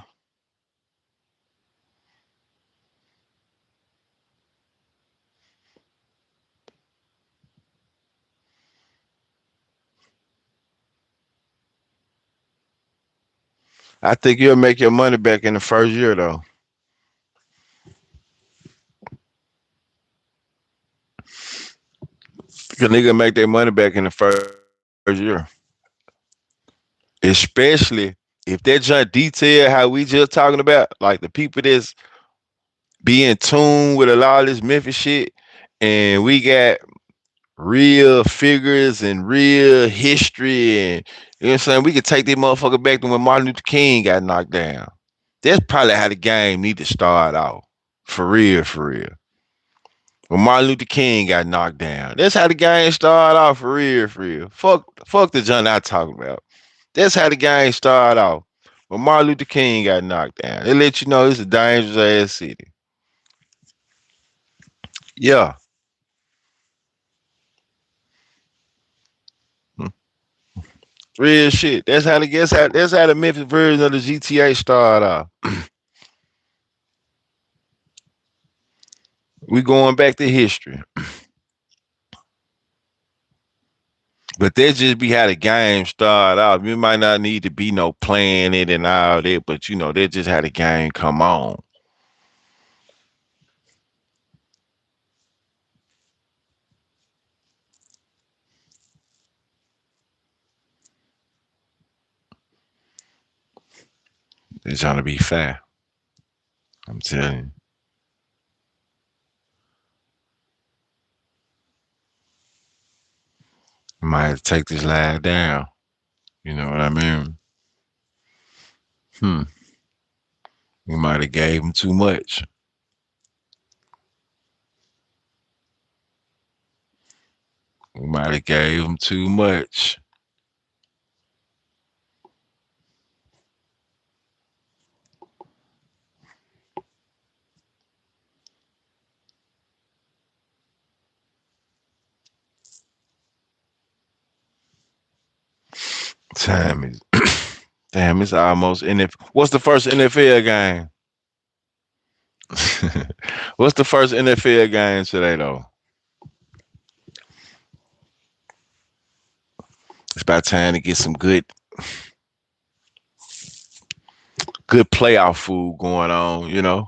I think you'll make your money back in the first year, though. Cause nigga make their money back in the first year. Especially if that junk detail how we just talking about, like the people that's be in tune with a lot of this Memphis shit, and we got real figures and real history, and you know what I'm saying? We could take that motherfucker back to when Martin Luther King got knocked down. That's probably how the game need to start off. For real, for real. When Martin Luther King got knocked down. That's how the game started off for real, for real. Fuck the John I talking about. That's how the game started off. When Martin Luther King got knocked down. They let you know it's a dangerous ass city. Yeah. Hmm. Real shit. That's how the Memphis version of the GTA started off. We going back to history. But that just be how the game start out. It might not need to be no playing it and all that, but that's just how the game come on. It's trying to be fair. I'm telling you. You might have to take this lad down. You know what I mean? Hmm. We might have gave him too much. We might have gave him too much. Time is damn. It's almost NFL. What's the first NFL game? What's the first NFL game today though? It's about time to get some good playoff food going on.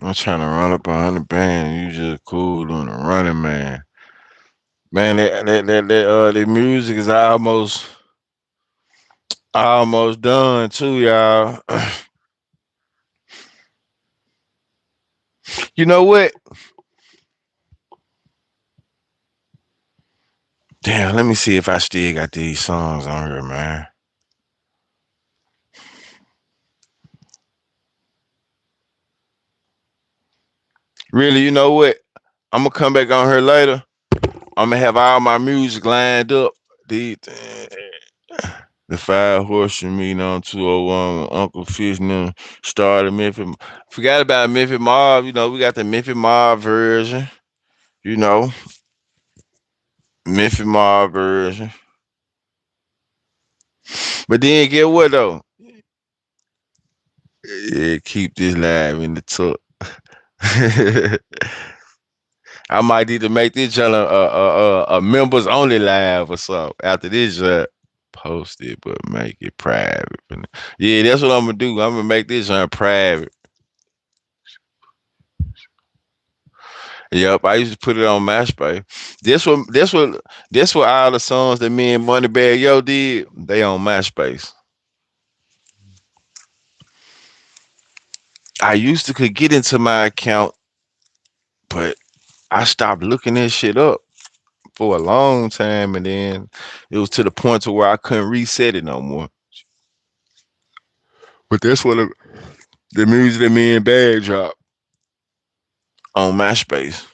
I'm trying to run up 100 bands. You just cool doing a running man. Man, the music is almost done too, y'all. You know what? Damn, let me see if I still got these songs on here, man. Really, you know what? I'm gonna come back on here later I'm gonna have all my music lined up. The the five horse meeting on 201. Uncle Fish and them started Memphis. Forgot about Memphis Mob. We got the Memphis Mob version. You know, Memphis Mob version. But then get what though? Yeah, keep this live in the tuck. I might need to make this channel a members only live or something after this. Post it, but make it private. Yeah, that's what I'm gonna do. I'm gonna make this private. Yep, I used to put it on MySpace. This what all the songs that me and Moneybag Yo did. They on MySpace. I used to could get into my account, but I stopped looking that shit up for a long time, and then it was to the point to where I couldn't reset it no more. But that's what the music that me and Bag dropped on MySpace.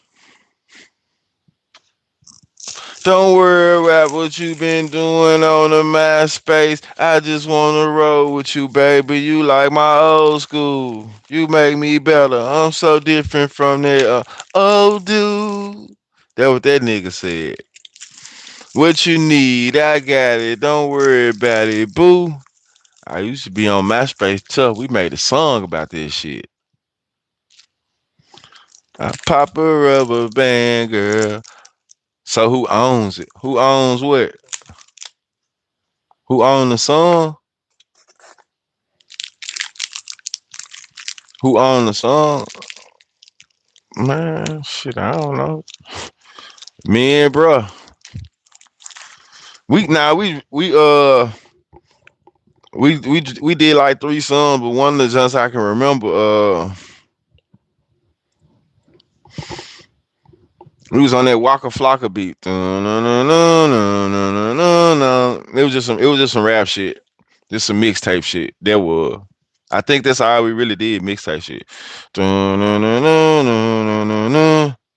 Don't worry about what you been doing on the MySpace. I just wanna roll with you, baby. You like my old school. You make me better. I'm so different from that old dude. That what that nigga said. What you need, I got it. Don't worry about it, boo. I used to be on MySpace tough. We made a song about this shit. I pop a rubber band, girl. So who owns it? Who owns what? Who owns the song? Who owns the song? Man, shit, I don't know. Me and bro, we did like three songs, but one of the just I can remember. We was on that Waka Flocka beat. It was just some rap shit. Just some mixtape shit. That was. I think that's all we really did, mixtape shit.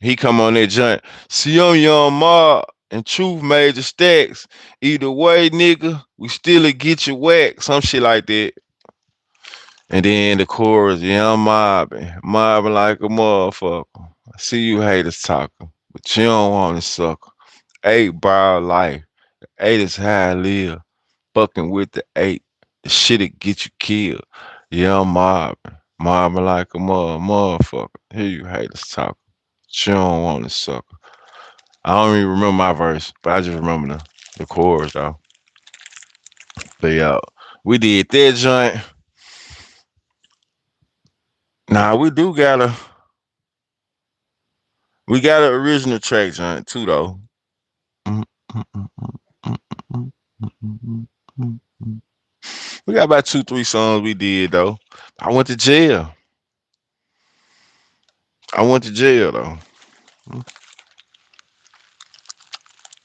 He come on that joint. See, I'm Young Ma and Truth Major Stacks. Either way, nigga, we still get you whack. Some shit like that. And then the chorus, yeah, I'm mobbing like a motherfucker. I see you haters talking, but you don't want to sucker. 8 bar life, 8 is how I live. Fucking with the 8, the shit'll get you killed. Yeah, I'm mobbing like a motherfucker. Hear you haters talking, but you don't want to sucker. I don't even remember my verse, but I just remember the chorus though. But yeah, we did that joint. Nah, we got an original track joint too though. We got about 2, 3 songs we did though. I went to jail. I went to jail though.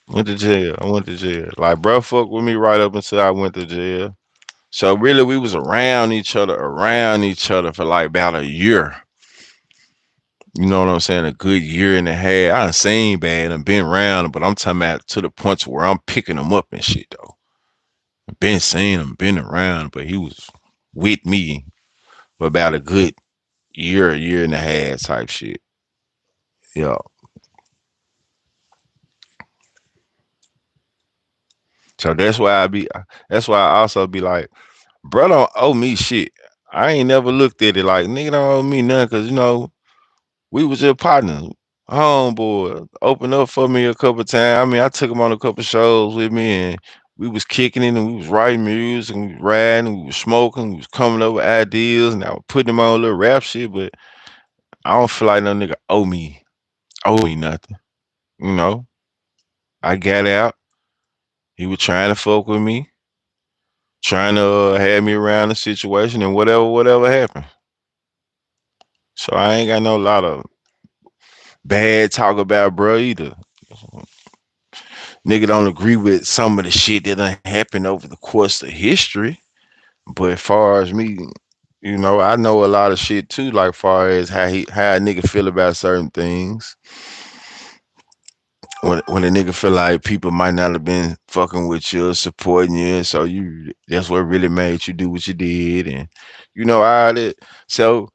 Went to jail. I went to jail. Like bro, fuck with me right up until I went to jail. So really, we was around each other for like about a year. You know what I'm saying? A good year and a half. I done seen bad and been around, but I'm talking about to the point to where I'm picking them up and shit though. Been seeing him, been around, but he was with me for about a good year and a half type shit. Yeah. So that's why I also be like, bro don't owe me shit. I ain't never looked at it like nigga don't owe me nothing because we was just partners. Homeboy opened up for me a couple times. I mean, I took him on a couple shows with me and we was kicking it and we was writing music and we was riding and we was smoking, we was coming up with ideas and I was putting him on a little rap shit, but I don't feel like no nigga owe me nothing. You know, I got out. He was trying to fuck with me, trying to have me around the situation and whatever happened. So I ain't got no lot of bad talk about bro either. Nigga don't agree with some of the shit that done happened over the course of history. But as far as me, I know a lot of shit too, like far as how a nigga feel about certain things. when a nigga feel like people might not have been fucking with you, supporting you, so that's what really made you do what you did, and all that. So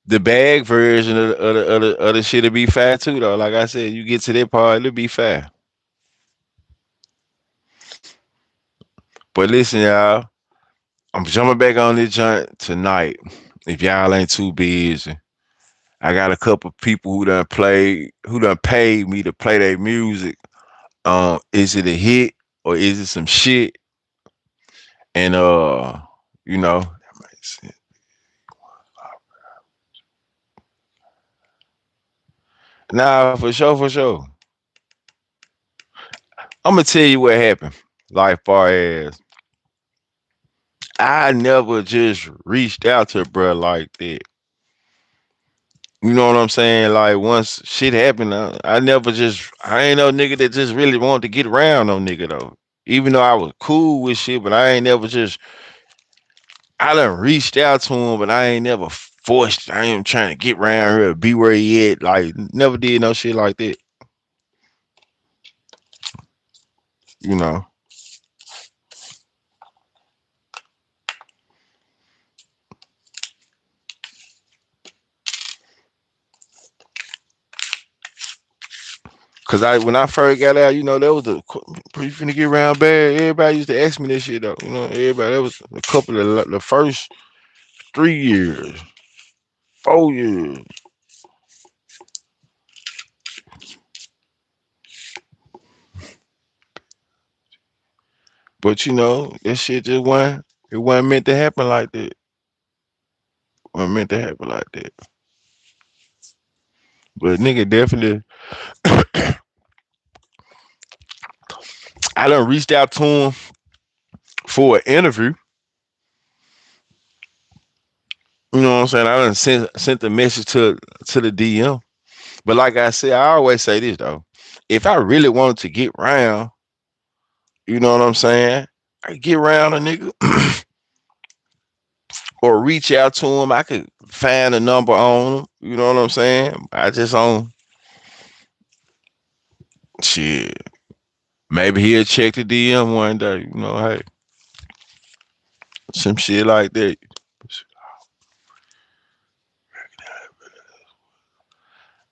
the bag version of the shit'll be fat too, though. Like I said, you get to that part, it'll be fat. But listen, y'all, I'm jumping back on this joint tonight. If y'all ain't too busy, I got a couple people who done paid me to play their music. Is it a hit or is it some shit? And you know, nah, for sure, for sure. I'm gonna tell you what happened. Like far as I never just reached out to bruh like that. You know what I'm saying? Like once shit happened, I ain't no nigga that just really wanted to get around no nigga though. Even though I was cool with shit, but I ain't never just I done reached out to him, but I ain't never forced. I ain't trying to get around here, be where he at. Like never did no shit like that. You know, cause when I first got out, that was pretty finna get around bad. Everybody used to ask me this shit though. Everybody that was a couple of the first 3 years, 4 years. But that shit just wasn't. It wasn't meant to happen like that. It wasn't meant to happen like that. But nigga definitely, I done reached out to him for an interview. You know what I'm saying? I done sent the message to the DM. But like I said, I always say this though. If I really wanted to get round, you know what I'm saying? I could get around a nigga or reach out to him. I could find a number on him. You know what I'm saying? I just on shit. Maybe he'll check the DM one day. Hey, some shit like that.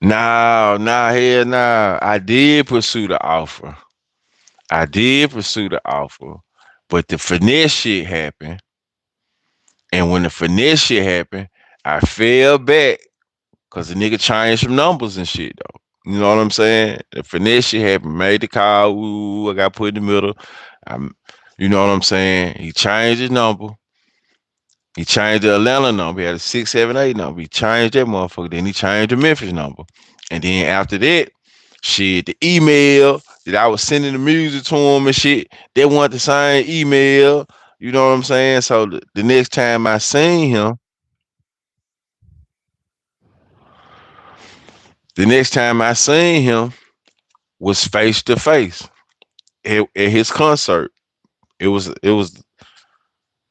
Hell nah. I did pursue the offer. I did pursue the offer, but the finesse shit happened. And when the finesse shit happened, I fell back because the nigga changed some numbers and shit though. You know what I'm saying? The finesse shit happened, made the call. Ooh, I got put in the middle. I'm, you know what I'm saying? He changed his number. He changed the Atlanta number. He had a 678 number. He changed that motherfucker. Then he changed the Memphis number. And then after that, shit, the email that I was sending the music to him and shit, they want the same email. You know what I'm saying? So the next time I seen him, the next time I seen him was face to face at his concert. It was a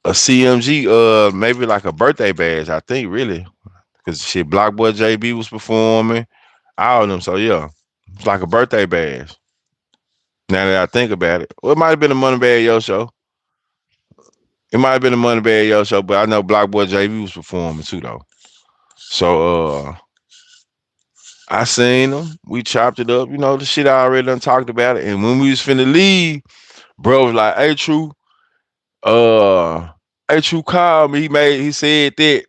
CMG, maybe like a birthday badge, I think, really, because shit, Block Boy JB was performing, all of them. So yeah, it's like a birthday badge. Now that I think about it, well, it might have been a Moneybag Yo show. It might have been a Moneybag Yo show, but I know Block Boy JB was performing too though. So I seen him. We chopped it up. The shit I already done talked about it. And when we was finna leave, bro was like, "Hey, True, uh, hey, True called me. He said that,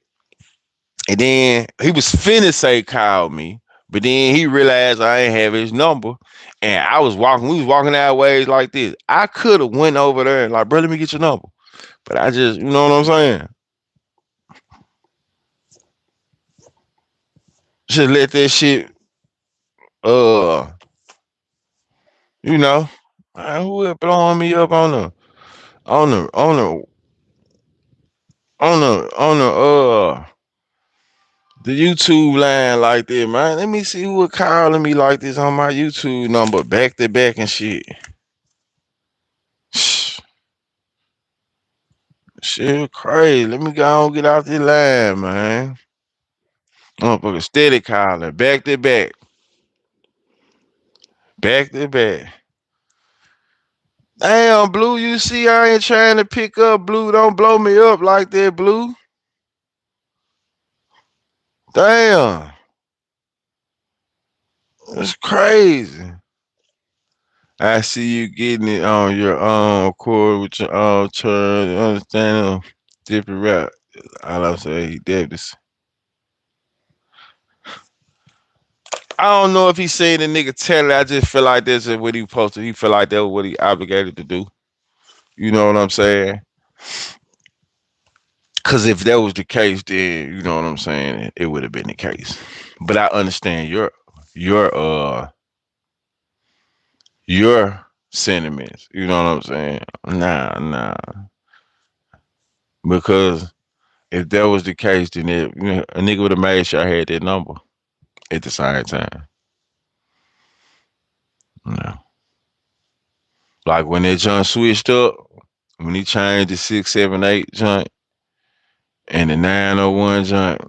and then he was finna say call me, but then he realized I ain't have his number, and I was walking. We was walking our ways like this. I could have went over there and like, bro, let me get your number, but I just, you know what I'm saying? Just let that shit, uh, you know, man, who is blowing me up on the on the on the YouTube line like that, man. Let me see who was calling me like this on my YouTube number back to back and shit. Shit crazy. Let me go and get out this line, man. Motherfucker steady calling back to back. Back to back. Damn, Blue, you see I ain't trying to pick up, Blue. Don't blow me up like that, Blue. Damn. That's crazy. I see you getting it on your chord with your turn. Understand different rap. All I'm saying, he did this. I don't know if he's saying the nigga tell it. I just feel like this is what he posted. He feel like that was what he obligated to do. You know what I'm saying? Because if that was the case, then you know what I'm saying, it would have been the case. But I understand your your sentiments. You know what I'm saying? Nah. Because if that was the case, then a nigga would have made sure I had that number at the same time. No. Like when that joint switched up, when he changed the 678 joint and the 901 joint,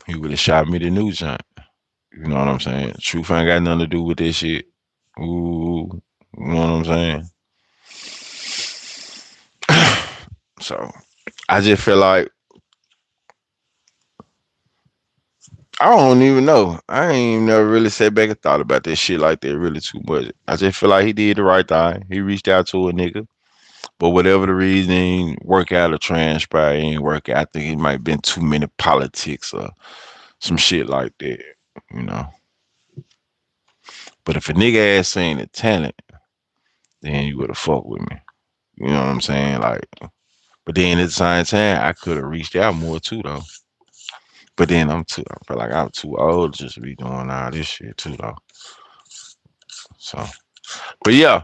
he would have shot me the new joint. You know what I'm saying? Truth ain't got nothing to do with this shit. Ooh, you know what I'm saying? So I just feel like I don't even know. I ain't even never really sat back and thought about this shit like that really too much. I just feel like he did the right thing. He reached out to a nigga. But whatever the reason, he ain't work out or transpire, he ain't work out. I think it might have been too many politics or some shit like that, you know. But if a nigga ass ain't a talent, then you would have fucked with me. You know what I'm saying? Like, but then at the same time, I could have reached out more too though. But then I feel like I'm too old just to be doing all this shit too though. So, but yeah,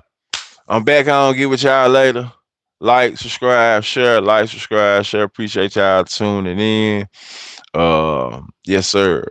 I'm back on. Get with y'all later. Like, subscribe, share. Like, subscribe, share. Appreciate y'all tuning in. Yes, sir.